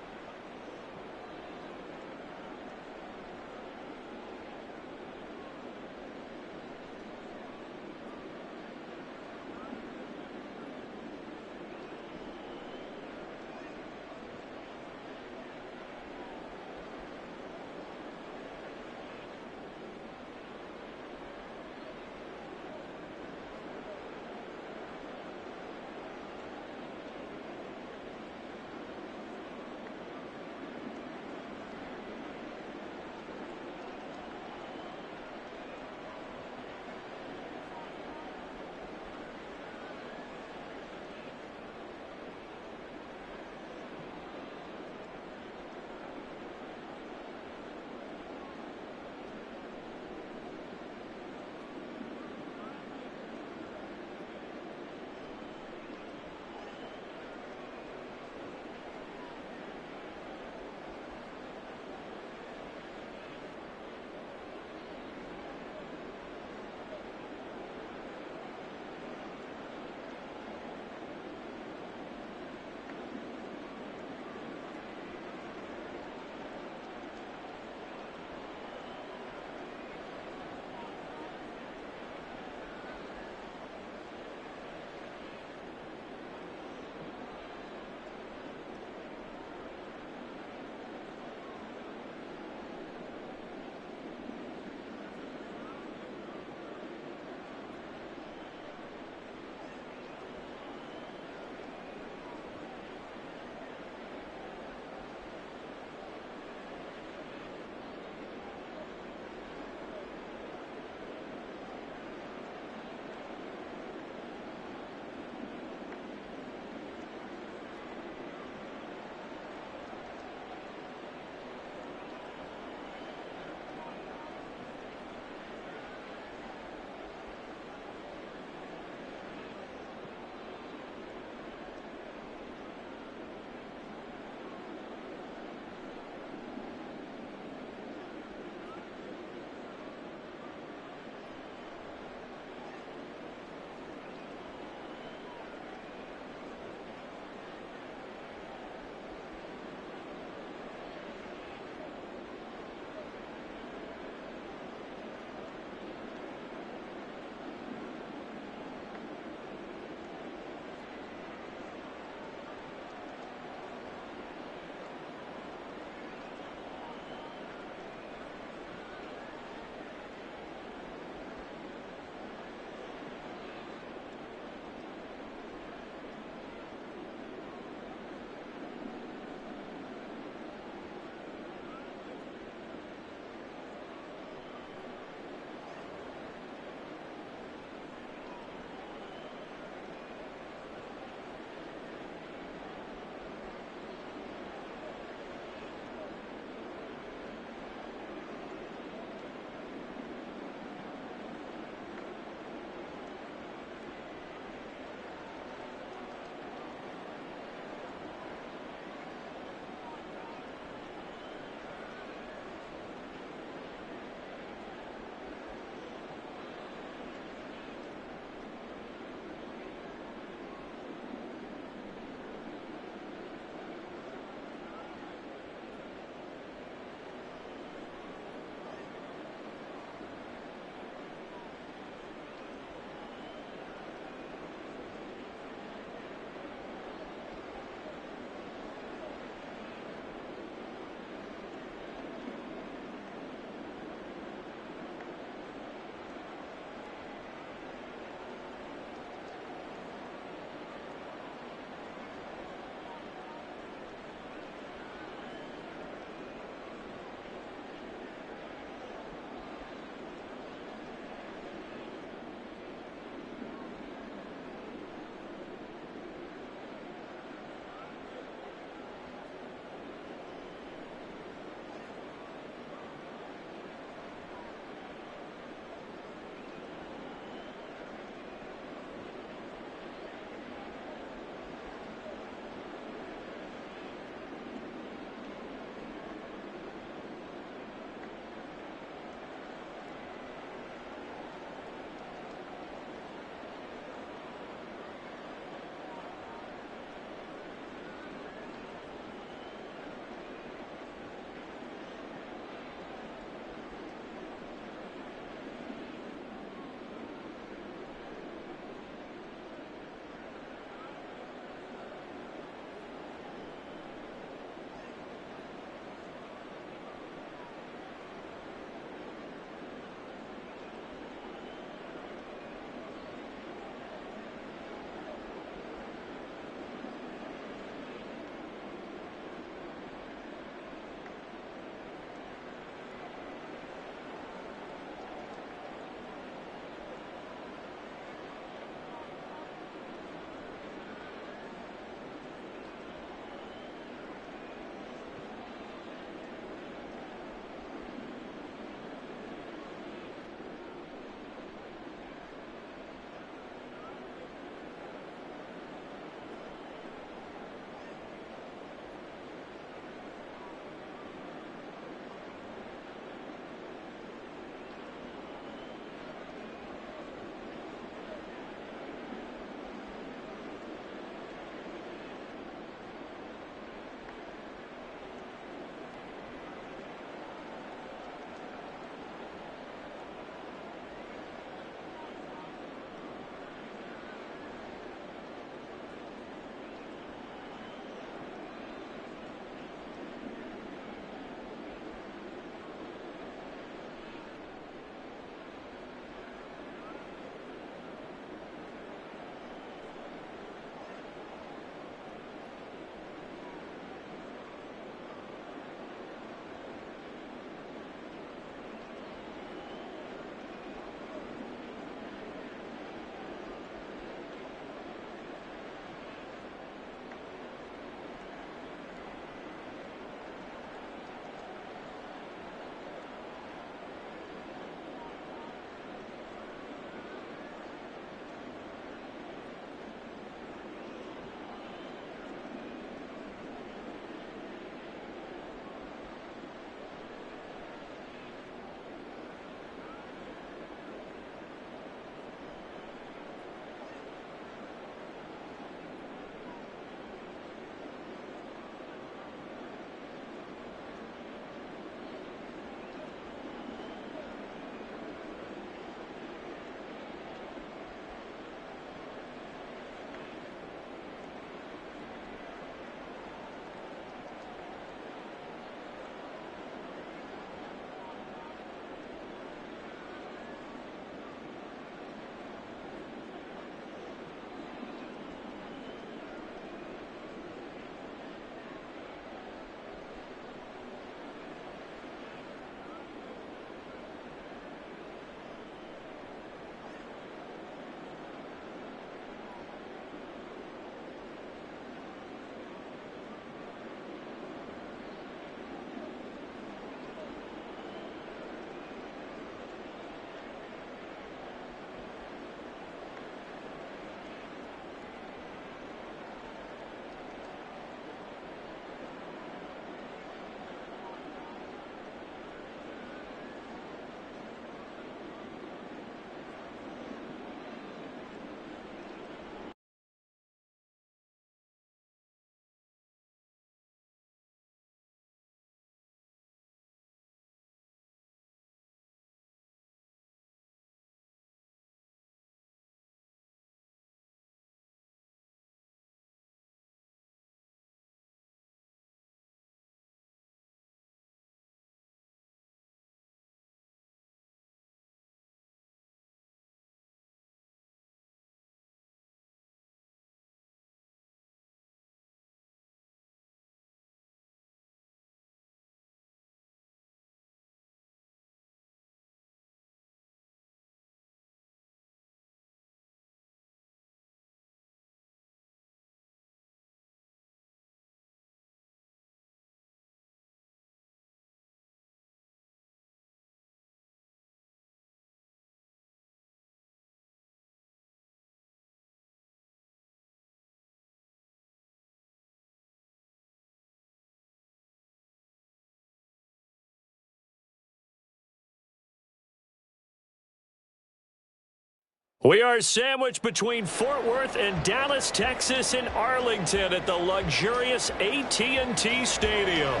We are sandwiched between Fort Worth and Dallas, Texas, and Arlington at the luxurious AT&T Stadium.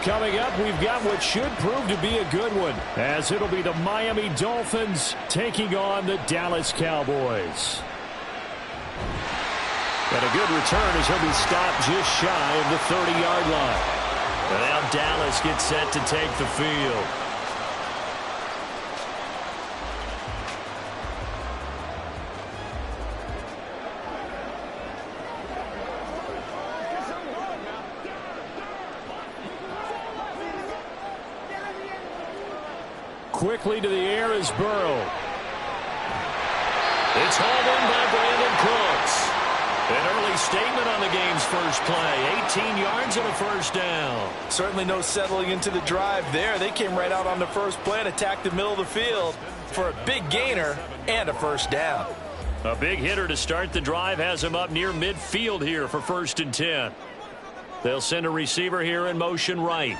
Coming up, we've got what should prove to be a good one, as it'll be the Miami Dolphins taking on the Dallas Cowboys. And a good return as he'll be stopped just shy of the 30-yard line. And now Dallas gets set to take the field. Quickly to the air is Burrow. It's hauled in by Brandon Cooks. An early statement on the game's first play. 18 yards and a first down. Certainly no settling into the drive there. They came right out on the first play and attacked the middle of the field for a big gainer and a first down. A big hitter to start the drive has him up near midfield here for 1st and 10. They'll send a receiver here in motion right.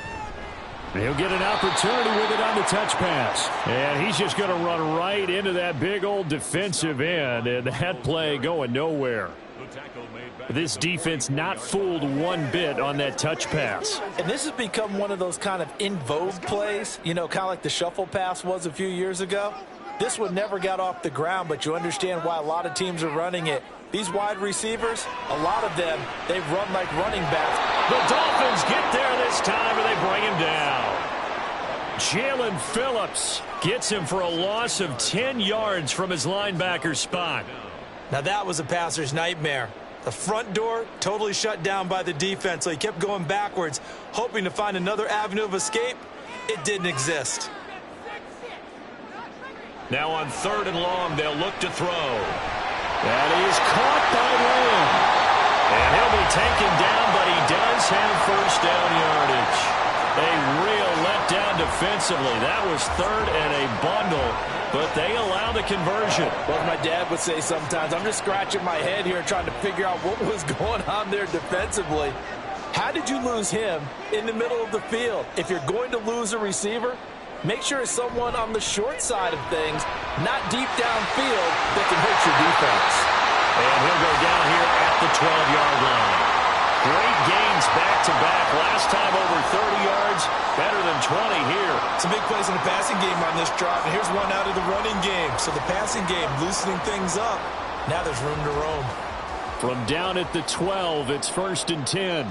He'll get an opportunity with it on the touch pass. And he's just going to run right into that big old defensive end, and that play going nowhere. This defense not fooled one bit on that touch pass. And this has become one of those kind of in vogue plays, you know, kind of like the shuffle pass was a few years ago. This one never got off the ground, but you understand why a lot of teams are running it. These wide receivers, a lot of them, they run like running backs. The Dolphins get there this time, and they bring him down. Jalen Phillips gets him for a loss of 10 yards from his linebacker spot. Now that was a passer's nightmare. The front door totally shut down by the defense, so he kept going backwards, hoping to find another avenue of escape. It didn't exist. Now on 3rd and long, they'll look to throw. That is caught by Lamb. And he'll be taken down, but he does have first down yardage. A real letdown defensively. That was 3rd and a bundle, but they allow the conversion. Well, my dad would say sometimes, I'm just scratching my head here trying to figure out what was going on there defensively. How did you lose him in the middle of the field? If you're going to lose a receiver, make sure it's someone on the short side of things, not deep downfield, that can hurt your defense. And he'll go down here at the 12-yard line. Great gains back-to-back. Last time over 30 yards, better than 20 here. Some big plays in the passing game on this drive, and here's one out of the running game. So the passing game loosening things up. Now there's room to roam. From down at the 12, it's 1st and 10.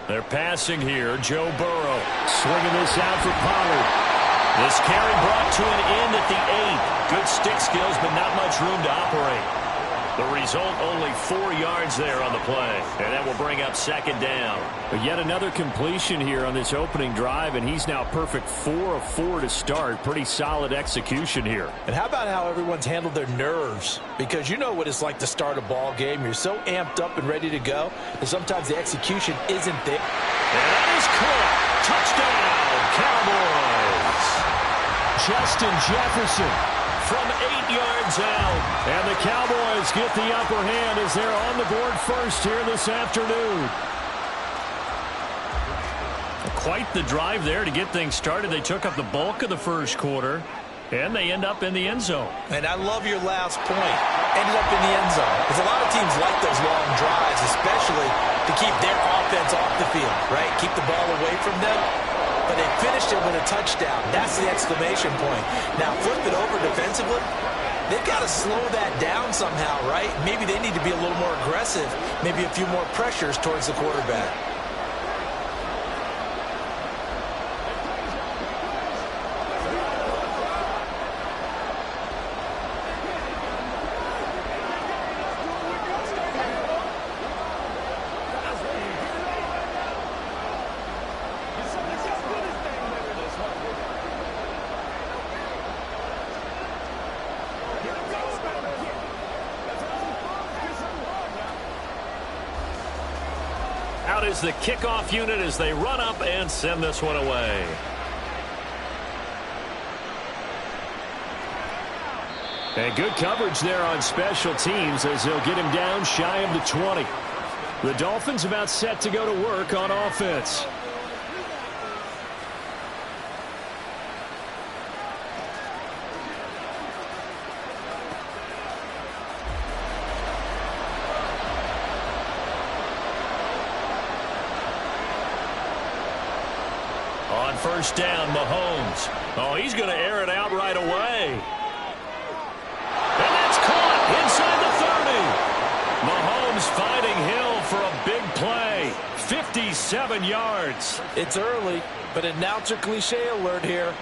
They're passing here. Joe Burrow swinging this out for Pollard. This carry brought to an end at the 8. Good stick skills, but not much room to operate. The result, only 4 yards there on the play. And that will bring up 2nd down. But yet another completion here on this opening drive, and he's now perfect 4 of 4 to start. Pretty solid execution here. And how about how everyone's handled their nerves? Because you know what it's like to start a ball game. You're so amped up and ready to go that sometimes the execution isn't there. And that is caught. Touchdown, Cowboys. Justin Jefferson from 8 yards out. And the Cowboys get the upper hand as they're on the board first here this afternoon. Quite the drive there to get things started. They took up the bulk of the first quarter, and they end up in the end zone. And I love your last point. Ended up in the end zone. Because a lot of teams like those long drives, especially to keep their offense off the field, right? Keep the ball away from them. But they finished it with a touchdown. That's the exclamation point. Now, flip it over defensively. They've got to slow that down somehow, right? Maybe they need to be a little more aggressive. Maybe a few more pressures towards the quarterback. Out is the kickoff unit as they run up and send this one away. And good coverage there on special teams as they'll get him down shy of the 20. The Dolphins about set to go to work on offense. on first down, Mahomes. Oh, he's going to air it out right away. And that's caught inside the 30. Mahomes finding Hill for a big play. 57 yards. It's early, but announcer cliche alert here.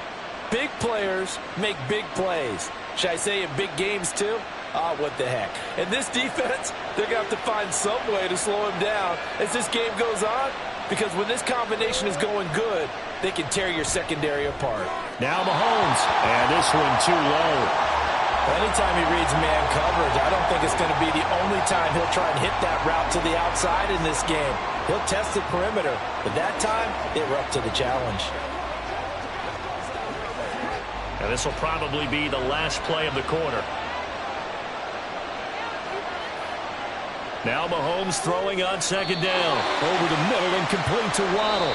Big players make big plays. Should I say in big games too? What the heck. And this defense, they're going to have to find some way to slow him down as this game goes on, because when this combination is going good, they can tear your secondary apart. Now Mahomes, and this one too low. Anytime he reads man coverage, I don't think it's going to be the only time he'll try and hit that route to the outside in this game. He'll test the perimeter, but that time, they were up to the challenge. And this will probably be the last play of the quarter. Now Mahomes throwing on second down. Over the middle and complete to Waddle.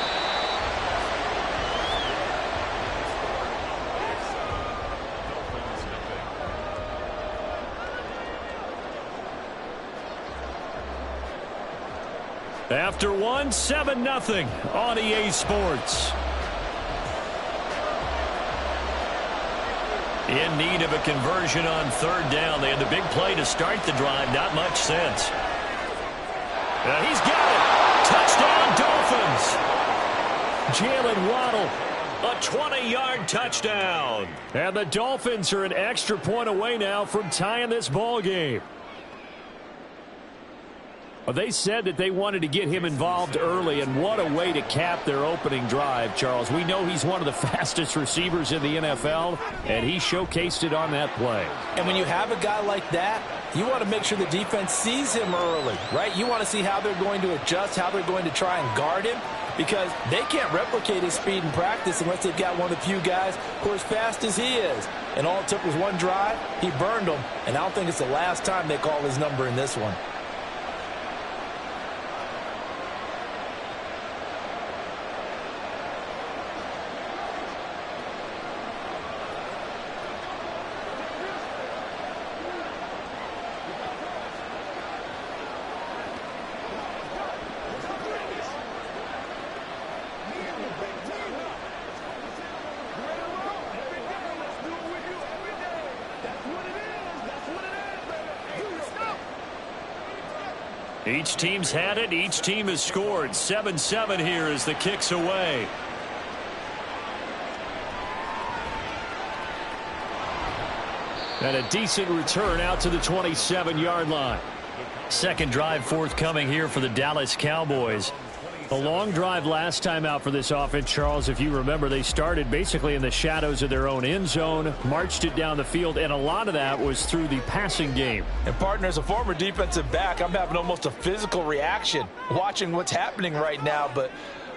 After one, 7-0 on EA Sports. In need of a conversion on third down. They had the big play to start the drive. Not much sense. He's got it. Touchdown, Dolphins. Jalen Waddle. A 20-yard touchdown. And the Dolphins are an extra point away now from tying this ball game. Well, they said that they wanted to get him involved early, and what a way to cap their opening drive, Charles. We know he's one of the fastest receivers in the NFL, and he showcased it on that play. And when you have a guy like that, you want to make sure the defense sees him early, right? You want to see how they're going to adjust, how they're going to try and guard him, because they can't replicate his speed in practice unless they've got one of the few guys who are as fast as he is. And all it took was one drive. He burned them, and I don't think it's the last time they call his number in this one. Each team's had it. Each team has scored. 7-7 here as the kick's away. And a decent return out to the 27-yard line. Second drive forthcoming here for the Dallas Cowboys. A long drive last time out for this offense, Charles. If you remember, they started basically in the shadows of their own end zone, marched it down the field, and a lot of that was through the passing game. And, partner, as a former defensive back, I'm having almost a physical reaction watching what's happening right now. But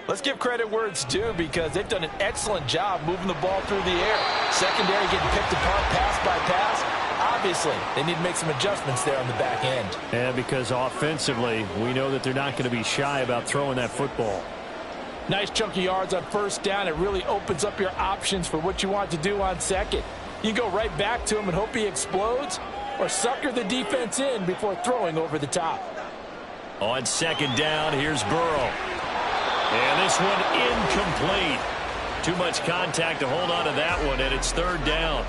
let's give credit where it's due, because they've done an excellent job moving the ball through the air. Secondary getting picked apart pass by pass. Obviously, they need to make some adjustments there on the back end. And because offensively, we know that they're not going to be shy about throwing that football. Nice chunk of yards on first down. It really opens up your options for what you want to do on second. You can go right back to him and hope he explodes, or sucker the defense in before throwing over the top. On second down, here's Burrow. And this one incomplete. Too much contact to hold on to that one, and it's third down.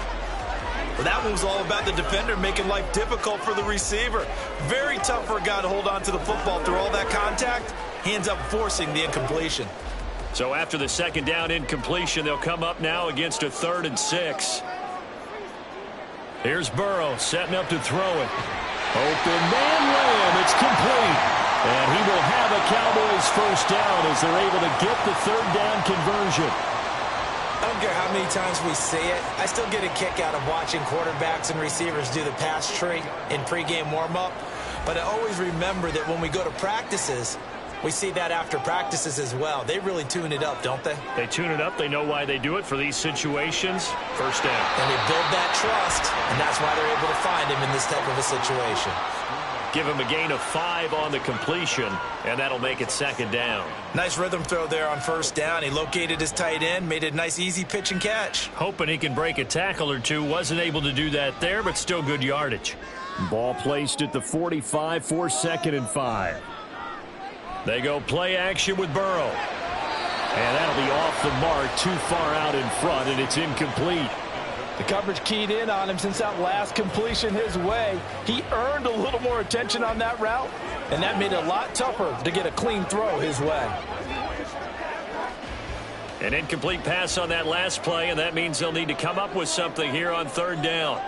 Well, that one was all about the defender making life difficult for the receiver. Very tough for a guy to hold on to the football through all that contact. He ends up forcing the incompletion. So after the second down incompletion, they'll come up now against a 3rd and 6. Here's Burrow setting up to throw it. Open man Lamb. It's complete. And he will have a Cowboys first down as they're able to get the third down conversion. I don't care how many times we say it, I still get a kick out of watching quarterbacks and receivers do the pass tree in pregame warm-up. But I always remember that when we go to practices, we see that after practices as well. They really tune it up, don't they? They tune it up. They know why they do it for these situations. First down. And they build that trust, and that's why they're able to find him in this type of a situation. Give him a gain of 5 on the completion, and that'll make it second down. Nice rhythm throw there on first down. He located his tight end, made it a nice easy pitch and catch. Hoping he can break a tackle or two. Wasn't able to do that there, but still good yardage. Ball placed at the 45 for 2nd and 5. They go play action with Burrow. And that'll be off the mark, too far out in front, and it's incomplete. The coverage keyed in on him since that last completion his way. He earned a little more attention on that route, and that made it a lot tougher to get a clean throw his way. An incomplete pass on that last play, and that means they'll need to come up with something here on third down.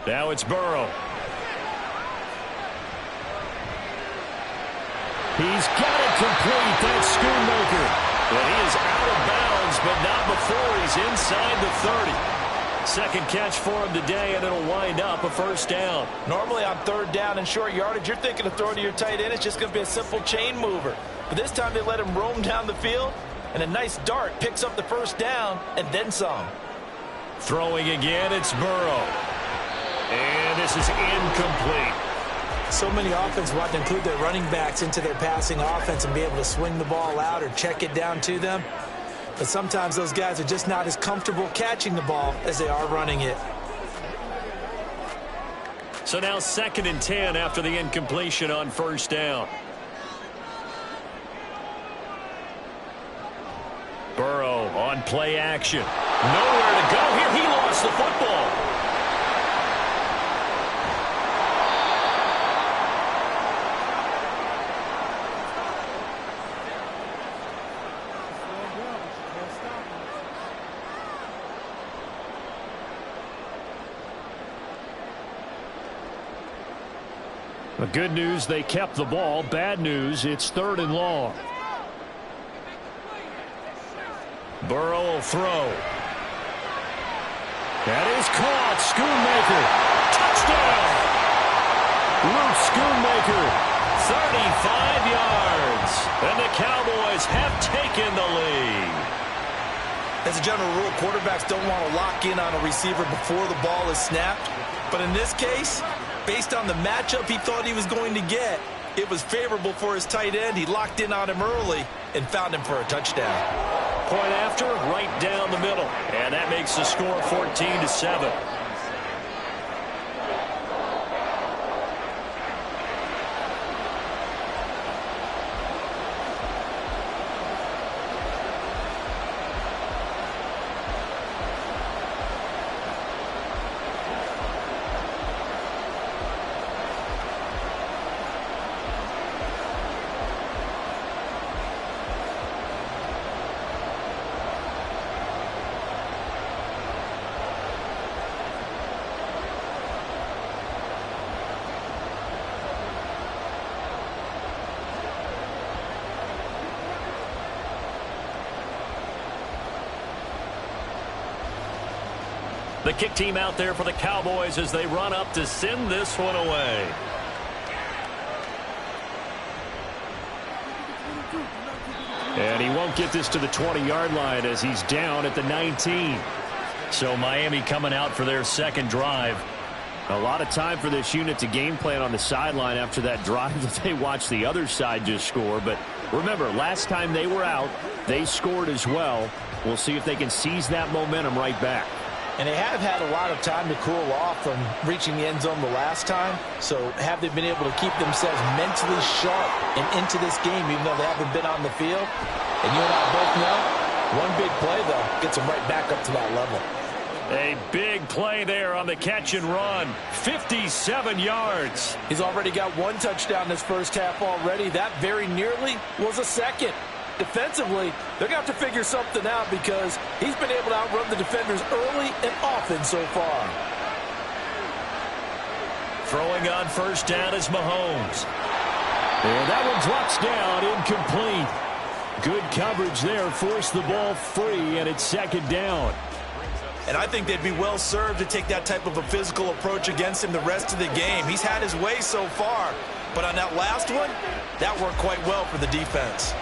Now it's Burrow. He's got it complete. That's Schoonmaker. And he is out of bounds, but not before he's inside the 30. Second catch for him today, and it'll wind up a first down. Normally on third down and short yardage, you're thinking of throwing to your tight end. It's just going to be a simple chain mover. But this time they let him roam down the field, and a nice dart picks up the first down and then some. Throwing again, it's Burrow. And this is incomplete. So many offenses want to include their running backs into their passing offense and be able to swing the ball out or check it down to them. But sometimes those guys are just not as comfortable catching the ball as they are running it. So now 2nd and 10 after the incompletion on first down. Burrow on play action. Nowhere to go here. He lost the football. The good news, they kept the ball. Bad news, it's 3rd and long. Burrow will throw. That is caught. Schoonmaker. Touchdown. Luke Schoonmaker. 35 yards. And the Cowboys have taken the lead. As a general rule, quarterbacks don't want to lock in on a receiver before the ball is snapped. But in this case, based on the matchup he thought he was going to get, it was favorable for his tight end. He locked in on him early and found him for a touchdown. Point after, right down the middle. And that makes the score 14-7. The kick team out there for the Cowboys as they run up to send this one away. And he won't get this to the 20-yard line as he's down at the 19. So Miami coming out for their second drive. A lot of time for this unit to game plan on the sideline after that drive that they watched the other side just score. But remember, last time they were out, they scored as well. We'll see if they can seize that momentum right back. And they have had a lot of time to cool off from reaching the end zone the last time. So have they been able to keep themselves mentally sharp and into this game, even though they haven't been on the field? And you and I both know, one big play, though, gets them right back up to that level. A big play there on the catch and run. 57 yards. He's already got one touchdown this first half already. That very nearly was a second. Defensively, they're going to have to figure something out because he's been able to outrun the defenders early and often so far. Throwing on first down is Mahomes. And that one drops down, incomplete. Good coverage there, forced the ball free, and it's second down. And I think they'd be well served to take that type of a physical approach against him the rest of the game. He's had his way so far, but on that last one, that worked quite well for the defense.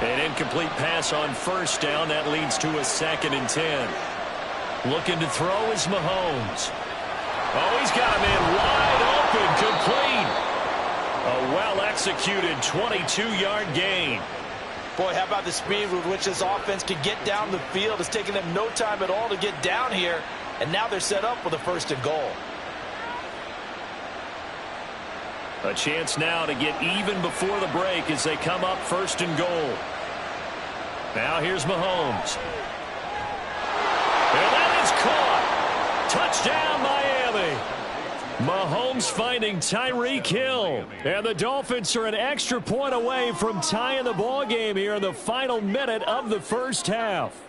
An incomplete pass on first down. That leads to a 2nd and 10. Looking to throw is Mahomes. Oh, he's got him in wide open, complete. A well-executed 22-yard gain. Boy, how about the speed with which this offense could get down the field? It's taken them no time at all to get down here, and now they're set up with a 1st and goal. A chance now to get even before the break as they come up 1st and goal. Now here's Mahomes. And that is caught. Touchdown, Miami. Mahomes finding Tyreek Hill. And the Dolphins are an extra point away from tying the ball game here in the final minute of the first half.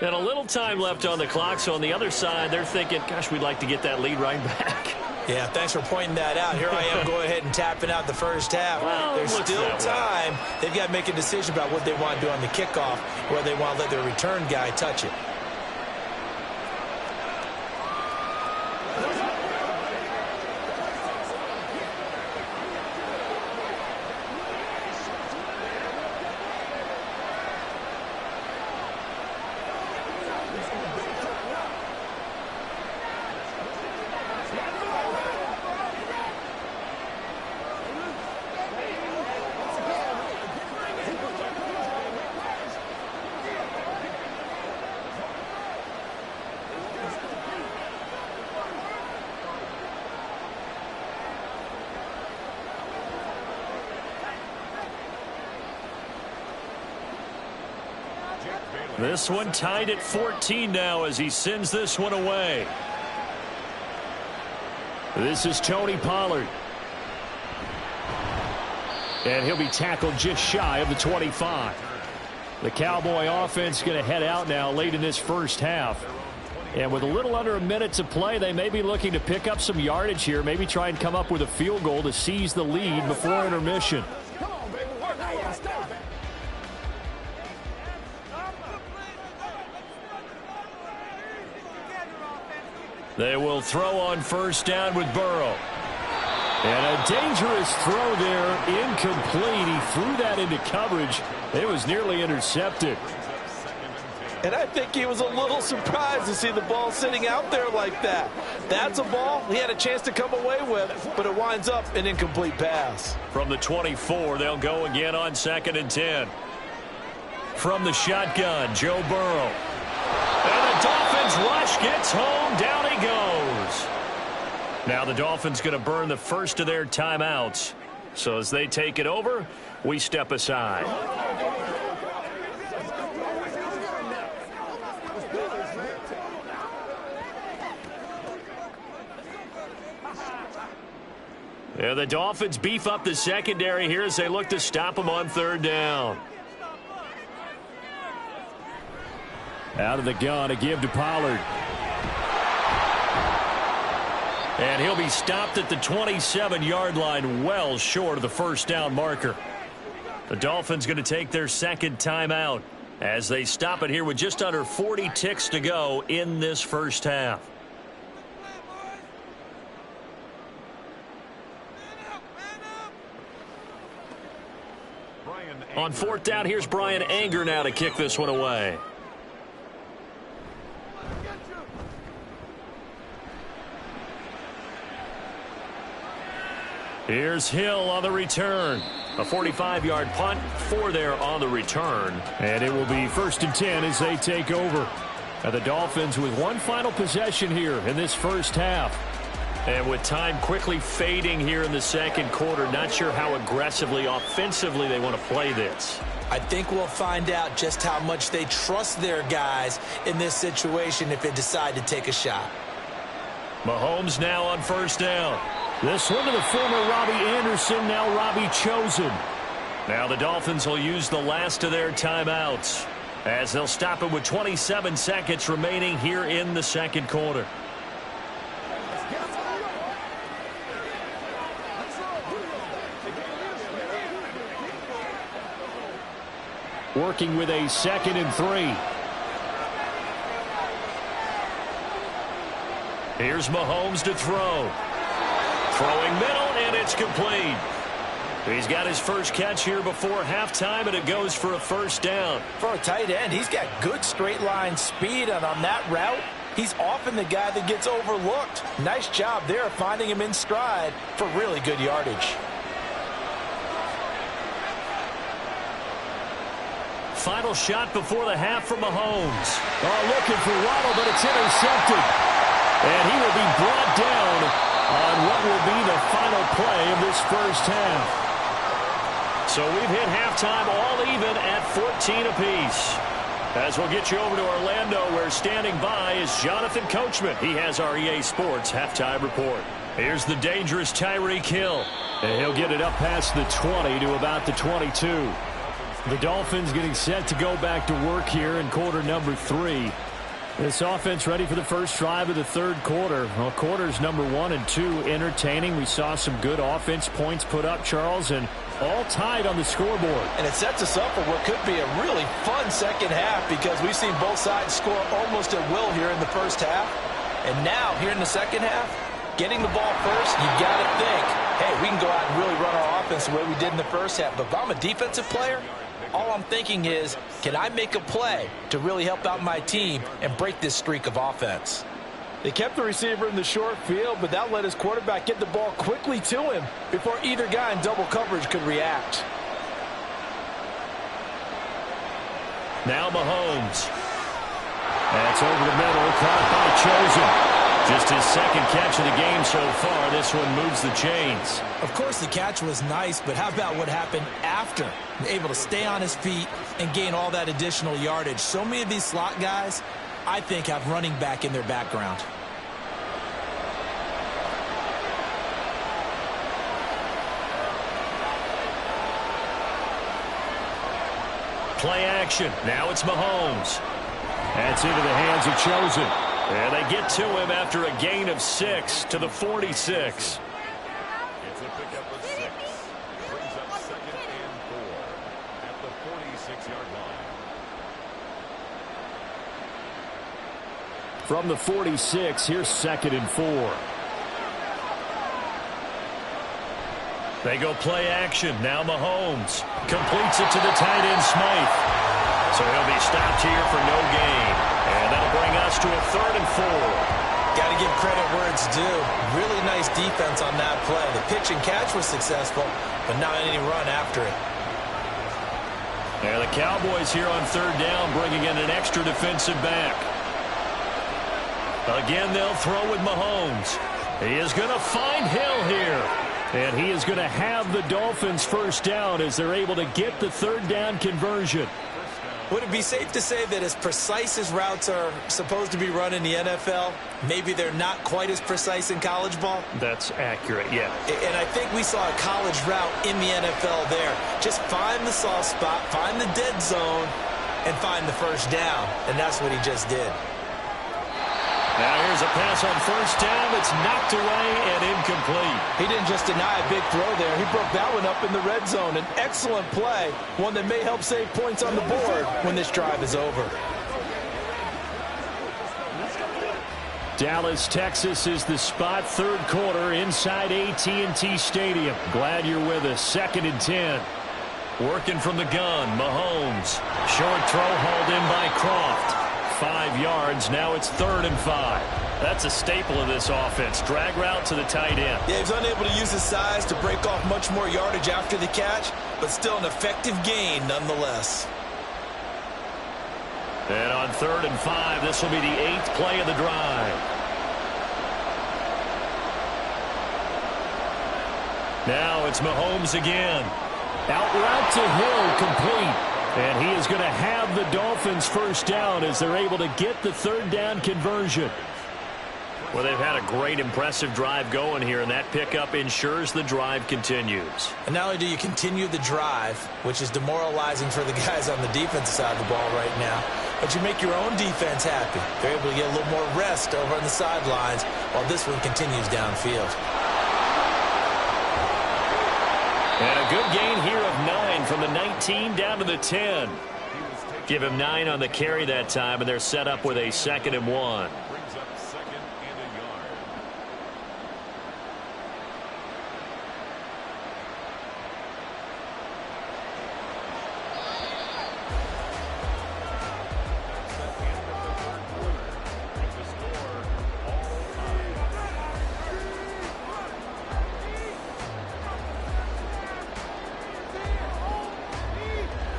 And a little time left on the clock, so on the other side, they're thinking, gosh, we'd like to get that lead right back. Yeah, thanks for pointing that out. Here I am going ahead and tapping out the first half. Well, there's still time. They've got to make a decision about what they want to do on the kickoff, whether they want to let their return guy touch it. This one tied at 14 now as he sends this one away. This is Tony Pollard. And he'll be tackled just shy of the 25. The Cowboy offense going to head out now late in this first half. And with a little under a minute to play, they may be looking to pick up some yardage here, maybe try and come up with a field goal to seize the lead before intermission. They will throw on first down with Burrow. And a dangerous throw there, incomplete. He threw that into coverage. It was nearly intercepted. And I think he was a little surprised to see the ball sitting out there like that. That's a ball he had a chance to come away with, but it winds up an incomplete pass. From the 24, they'll go again on 2nd and 10. From the shotgun, Joe Burrow. And the Dolphins rush gets home. Down he goes. Now the Dolphins going to burn the first of their timeouts. So as they take it over, we step aside. And the Dolphins beef up the secondary here as they look to stop them on 3rd down. Out of the gun to give to Pollard. And he'll be stopped at the 27-yard line, well short of the first down marker. The Dolphins going to take their second timeout as they stop it here with just under 40 ticks to go in this first half. On 4th down, here's Brian Anger now to kick this one away. Here's Hill on the return. A 45-yard punt, 4 there on the return. And it will be 1st and 10 as they take over. And the Dolphins with one final possession here in this first half. And with time quickly fading here in the second quarter, not sure how aggressively, offensively they want to play this. I think we'll find out just how much they trust their guys in this situation if they decide to take a shot. Mahomes now on 1st down. This one to the former Robbie Anderson, now Robbie Chosen. Now the Dolphins will use the last of their timeouts as they'll stop it with 27 seconds remaining here in the second quarter. Working with a 2nd and 3. Here's Mahomes to throw. Throwing middle, and it's complete. He's got his first catch here before halftime, and it goes for a first down. For a tight end, he's got good straight line speed, and on that route, he's often the guy that gets overlooked. Nice job there finding him in stride for really good yardage. Final shot before the half from Mahomes. Looking for Waddle, but it's intercepted. And he will be brought down on what will be the final play of this first half. So we've hit halftime all even at 14 apiece. As we'll get you over to Orlando, where standing by is Jonathan Coachman. He has our EA Sports halftime report. Here's the dangerous Tyreek Hill. And he'll get it up past the 20 to about the 22. The Dolphins getting set to go back to work here in quarter number 3. This offense ready for the first drive of the third quarter. Well, quarters number 1 and 2 entertaining. We saw some good offense points put up, Charles, and all tied on the scoreboard. And it sets us up for what could be a really fun second half, because we've seen both sides score almost at will here in the first half. And now, here in the second half, getting the ball first, you've got to think, hey, we can go out and really run our offense the way we did in the first half. But if I'm a defensive player, all I'm thinking is, can I make a play to really help out my team and break this streak of offense? They kept the receiver in the short field, but that let his quarterback get the ball quickly to him before either guy in double coverage could react. Now Mahomes. That's over the middle, caught by Chosen. Just his second catch of the game so far. This one moves the chains. Of course, the catch was nice, but how about what happened after? Able to stay on his feet and gain all that additional yardage. So many of these slot guys, I think, have running back in their background. Play action. Now it's Mahomes. That's into the hands of Chosen. And they get to him after a gain of 6 to the 46. It's a pickup of 6. Brings up 2nd and 4 at the 46-yard line. From the 46, here's 2nd and 4. They go play action. Now Mahomes completes it to the tight end Smythe. So he'll be stopped here for no gain. And that'll bring us to a 3rd and 4. Got to give credit where it's due. Really nice defense on that play. The pitch and catch was successful, but not any run after it. And the Cowboys here on 3rd down, bringing in an extra defensive back. Again, they'll throw with Mahomes. He is going to find Hill here. And he is going to have the Dolphins first down as they're able to get the 3rd down conversion. Would it be safe to say that as precise as routes are supposed to be run in the NFL, maybe they're not quite as precise in college ball? That's accurate, yeah. And I think we saw a college route in the NFL there. Just find the soft spot, find the dead zone, and find the first down. And that's what he just did. Now here's a pass on 1st down. It's knocked away and incomplete. He didn't just deny a big throw there. He broke that one up in the red zone. An excellent play, one that may help save points on the board when this drive is over. Dallas, Texas is the spot, 3rd quarter inside AT&T Stadium. Glad you're with us. 2nd and 10. Working from the gun, Mahomes. Short throw hauled in by Croft. 5 yards. Now it's 3rd and 5. That's a staple of this offense. Drag route to the tight end. Yeah, he's unable to use his size to break off much more yardage after the catch, but still an effective gain nonetheless. And on 3rd and 5, this will be the 8th play of the drive. Now it's Mahomes again. Out route to Hill, complete. And he is going to have the Dolphins first down as they're able to get the 3rd down conversion. Well, they've had a great, impressive drive going here, and that pickup ensures the drive continues. And not only do you continue the drive, which is demoralizing for the guys on the defensive side of the ball right now, but you make your own defense happy. They're able to get a little more rest over on the sidelines while this one continues downfield. And a good gain here of 9 from the 19 down to the 10. Give him 9 on the carry that time, and they're set up with a 2nd and 1. Brings up 2nd and a yard.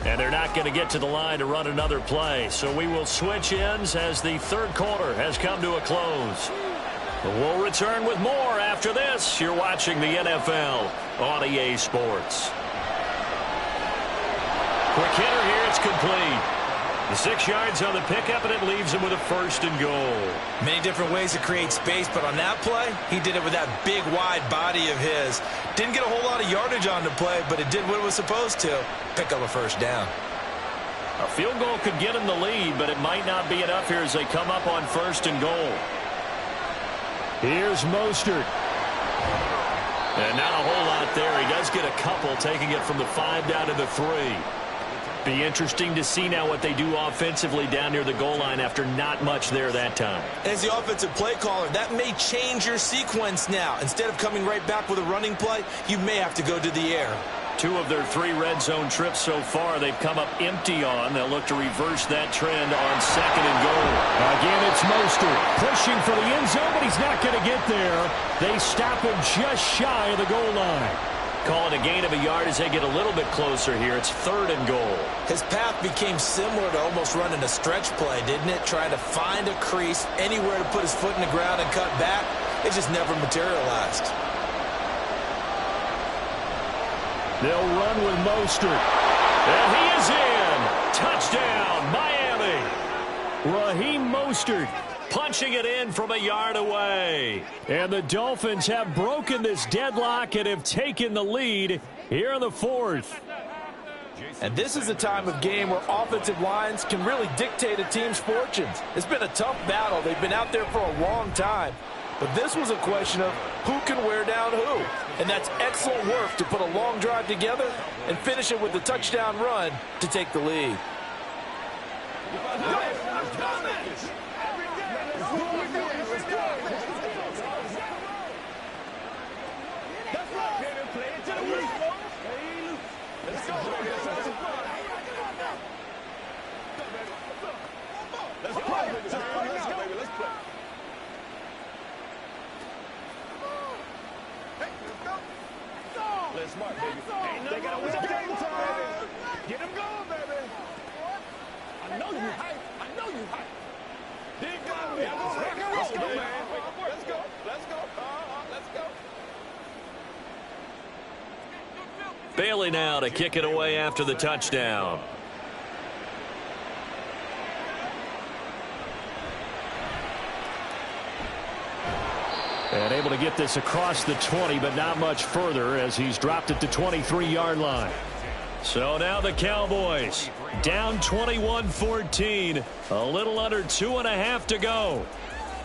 And they're not going to get to the line to run another play. So we will switch ends as the 3rd quarter has come to a close. We'll return with more after this. You're watching the NFL on EA Sports. Quick hitter here. It's complete. The 6 yards on the pickup, and it leaves him with a 1st and goal. Many different ways to create space, but on that play, he did it with that big, wide body of his. Didn't get a whole lot of yardage on the play, but it did what it was supposed to. Pick up a 1st down. A field goal could get him the lead, but it might not be enough here as they come up on 1st and goal. Here's Mostert. And not a whole lot there. He does get a couple, taking it from the 5 down to the 3. Be interesting to see now what they do offensively down near the goal line after not much there that time. As the offensive play caller, that may change your sequence now. Instead of coming right back with a running play, you may have to go to the air. 2 of their 3 red zone trips so far they've come up empty on. They'll look to reverse that trend on 2nd and goal. Again, it's Mostert pushing for the end zone, but he's not going to get there. They stop him just shy of the goal line. Calling a gain of a yard as they get a little bit closer here. It's 3rd and goal. His path became similar to almost running a stretch play, didn't it? Trying to find a crease, anywhere to put his foot in the ground and cut back. It just never materialized. They'll run with Mostert. And he is in. Touchdown, Miami. Raheem Mostert. Punching it in from a yard away. And the Dolphins have broken this deadlock and have taken the lead here in the 4th. And this is a time of game where offensive lines can really dictate a team's fortunes. It's been a tough battle. They've been out there for a long time. But this was a question of who can wear down who. And that's excellent work to put a long drive together and finish it with the touchdown run to take the lead. Smart, baby. They got to game time. Get them going, baby. I know you hype. I know you hype. Big guy. Let's go, man. Let's go. Let's go. Let's go. Bailey now to kick it away after the touchdown. And able to get this across the 20, but not much further as he's dropped it to 23-yard line. So now the Cowboys down 21-14. A little under 2.5 to go.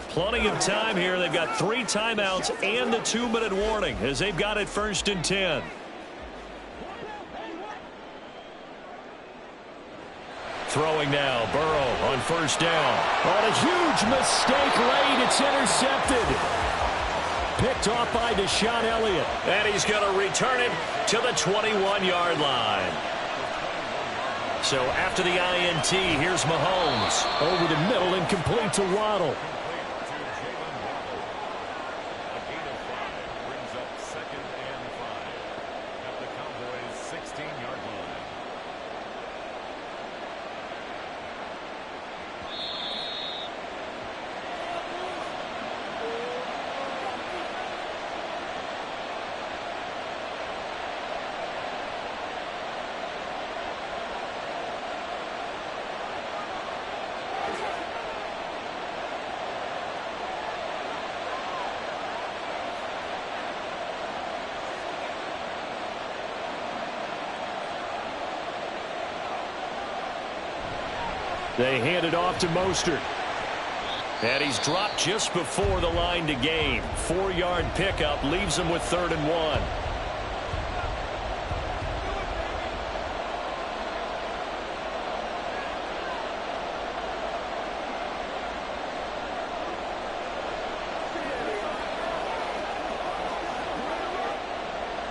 Plenty of time here. They've got 3 timeouts and the 2-minute warning as they've got it 1st and 10. Throwing now, Burrow on 1st down. On a huge mistake late, it's intercepted. Picked off by Deshaun Elliott. And he's going to return it to the 21-yard line. So after the INT, here's Mahomes. Over the middle and complete to Waddle. Brings up 2nd and 5 at the Cowboys' 16-yard line. They hand it off to Mostert. And he's dropped just before the line to gain. 4-yard pickup leaves him with 3rd and 1.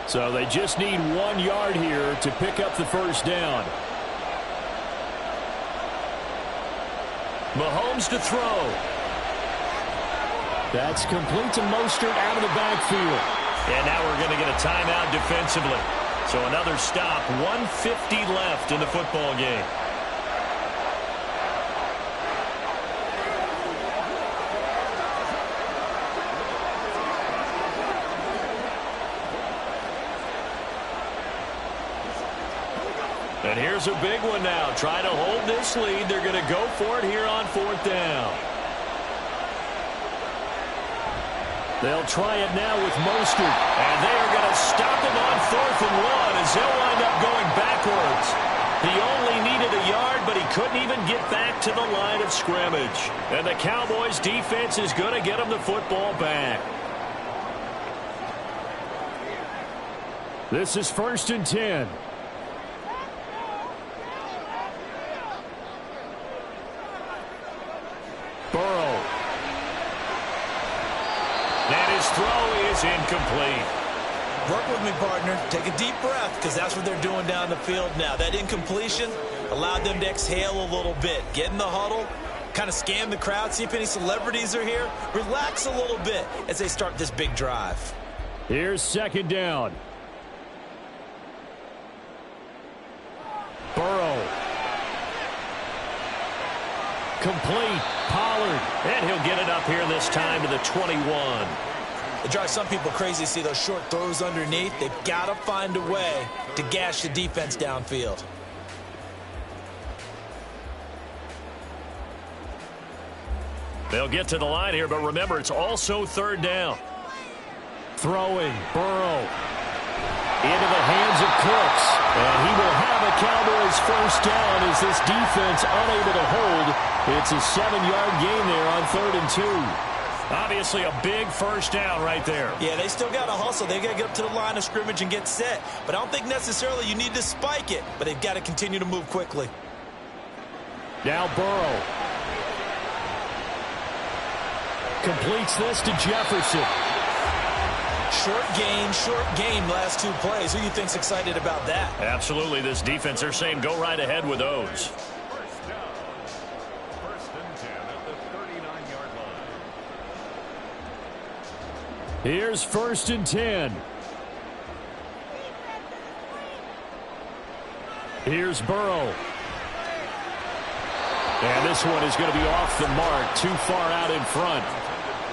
So they just need 1 yard here to pick up the 1st down. Mahomes to throw. That's complete to Mostert out of the backfield. And now we're going to get a timeout defensively. So another stop. 1:50 left in the football game. And here's a big one now. Trying to hold this lead. They're going to go for it here on 4th down. They'll try it now with Mostert. And they are going to stop him on 4th and 1 as they'll wind up going backwards. He only needed a yard, but he couldn't even get back to the line of scrimmage. And the Cowboys defense is going to get him the football back. This is 1st and 10. Burrow. And his throw is incomplete. Work with me, partner. Take a deep breath, because that's what they're doing down the field now. That incompletion allowed them to exhale a little bit. Get in the huddle, kind of scan the crowd, see if any celebrities are here. Relax a little bit as they start this big drive. Here's 2nd down. Burrow. Complete. Pollard. And he'll get it up here this time to the 21. It drives some people crazy to see those short throws underneath. They've got to find a way to gash the defense downfield. They'll get to the line here, but remember, it's also 3rd down. Throwing. Burrow. Into the hands of Cooks. And he will have a Cowboys 1st down as this defense unable to hold. It's a 7-yard gain there on 3rd and 2. Obviously a big 1st down right there. Yeah, they still got to hustle. They got to get up to the line of scrimmage and get set. But I don't think necessarily you need to spike it. But they've got to continue to move quickly. Now Burrow. Completes this to Jefferson. Short game, last 2 plays. Who do you think's excited about that? Absolutely. This defense, they're saying go right ahead with those. Here's 1st and 10. Here's Burrow. And this one is going to be off the mark, too far out in front.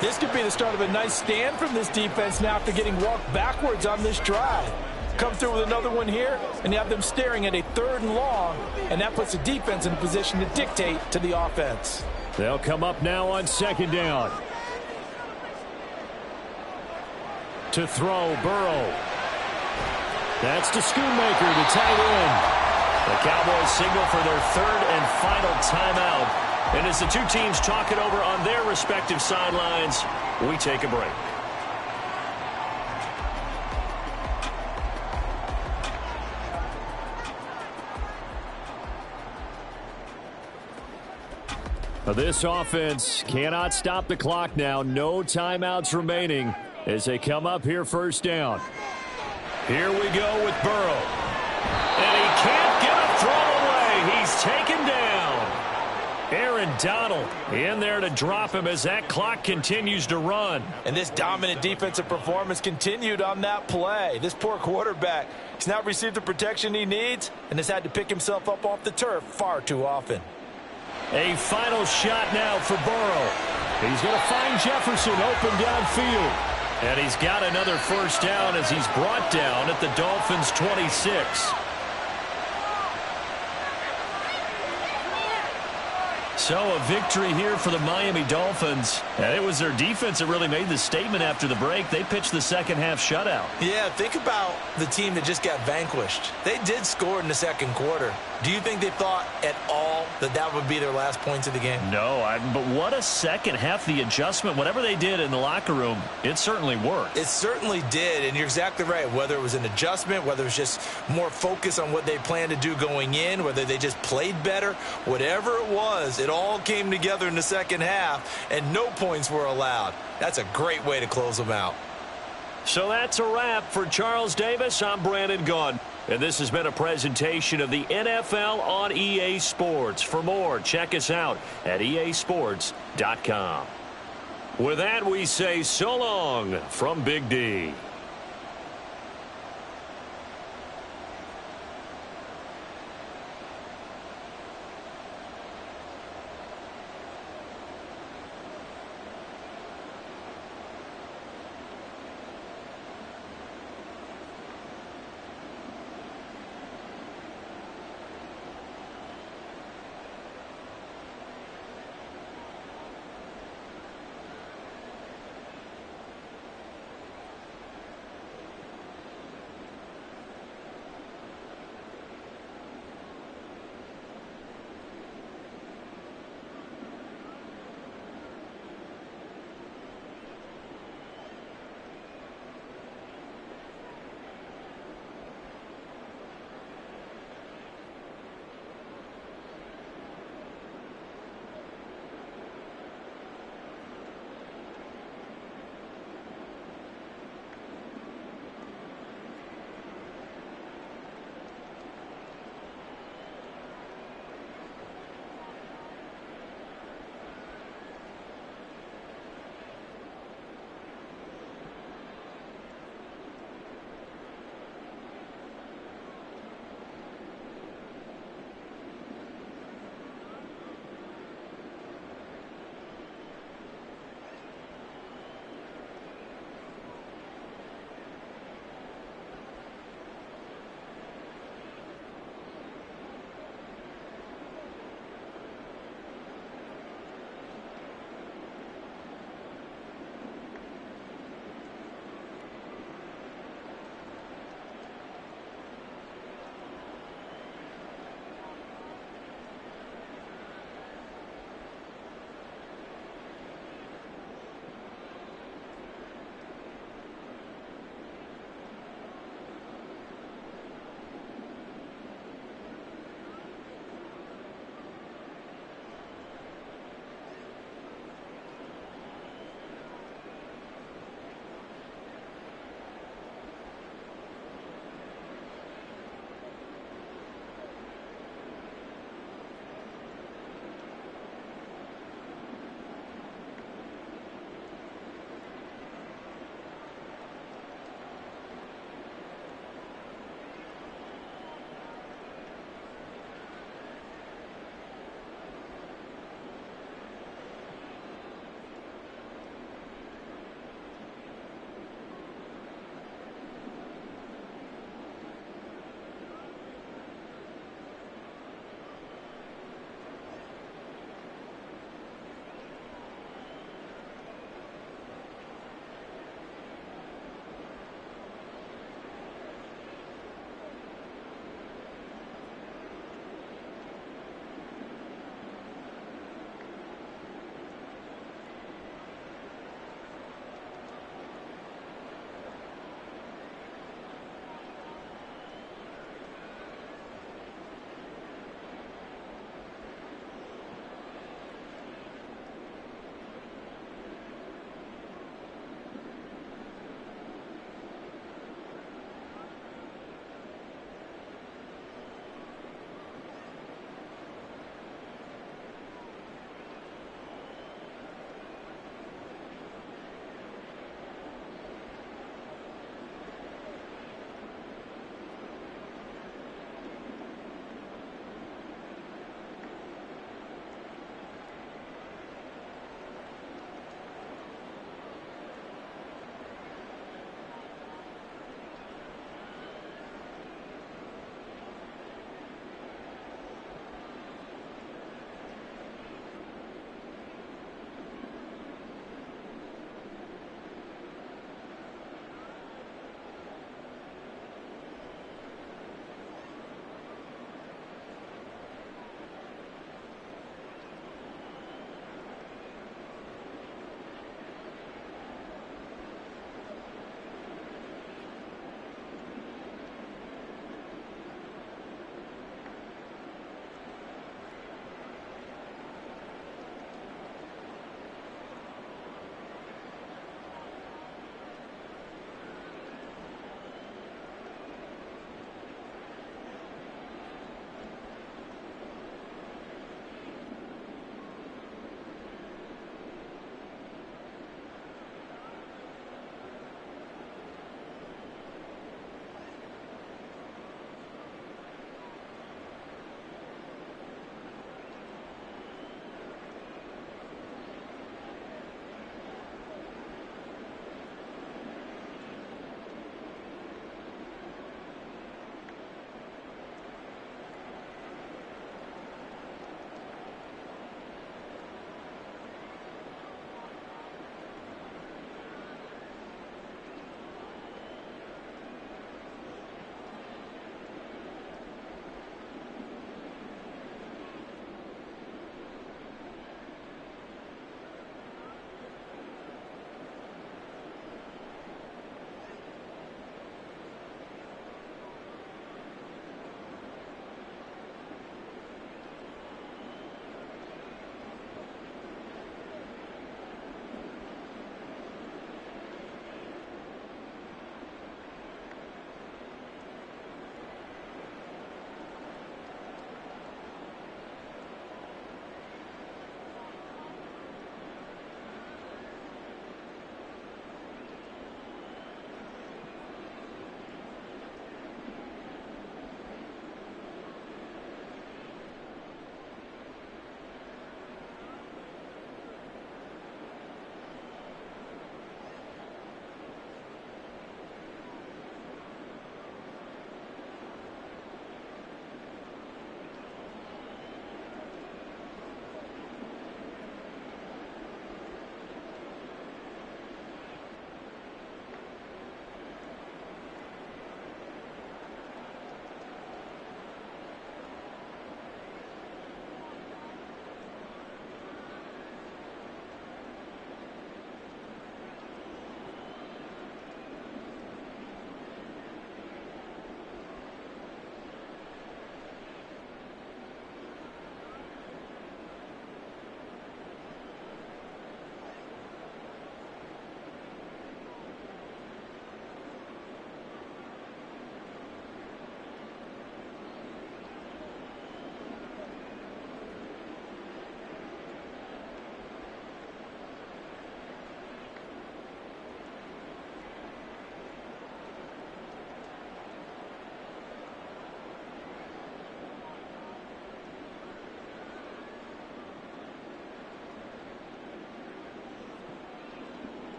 This could be the start of a nice stand from this defense now after getting walked backwards on this drive. Come through with another one here, and you have them staring at a 3rd and long, and that puts the defense in a position to dictate to the offense. They'll come up now on 2nd down. To throw, Burrow. That's to Schoonmaker, the tight end. The Cowboys signal for their 3rd and final timeout. And as the two teams talk it over on their respective sidelines, we take a break. This offense cannot stop the clock now. No timeouts remaining as they come up here 1st down. Here we go with Burrow. And he can't get a throw away. He's taken down. Aaron Donald in there to drop him as that clock continues to run. And this dominant defensive performance continued on that play. This poor quarterback has not received the protection he needs and has had to pick himself up off the turf far too often. A final shot now for Burrow. He's going to find Jefferson open downfield. And he's got another 1st down as he's brought down at the Dolphins' 26. So a victory here for the Miami Dolphins. And it was their defense that really made the statement after the break. They pitched the second half shutout. Yeah, think about the team that just got vanquished. They did score in the 2nd quarter. Do you think they thought at all that that would be their last points of the game? No, but what a second half. The adjustment, whatever they did in the locker room, it certainly worked. It certainly did, and you're exactly right. Whether it was an adjustment, whether it was just more focus on what they planned to do going in, whether they just played better, whatever it was, it all came together in the second half, and no points were allowed. That's a great way to close them out. So that's a wrap for Charles Davis. I'm Brandon Gaudin. And this has been a presentation of the NFL on EA Sports. For more, check us out at easports.com. With that, we say so long from Big D.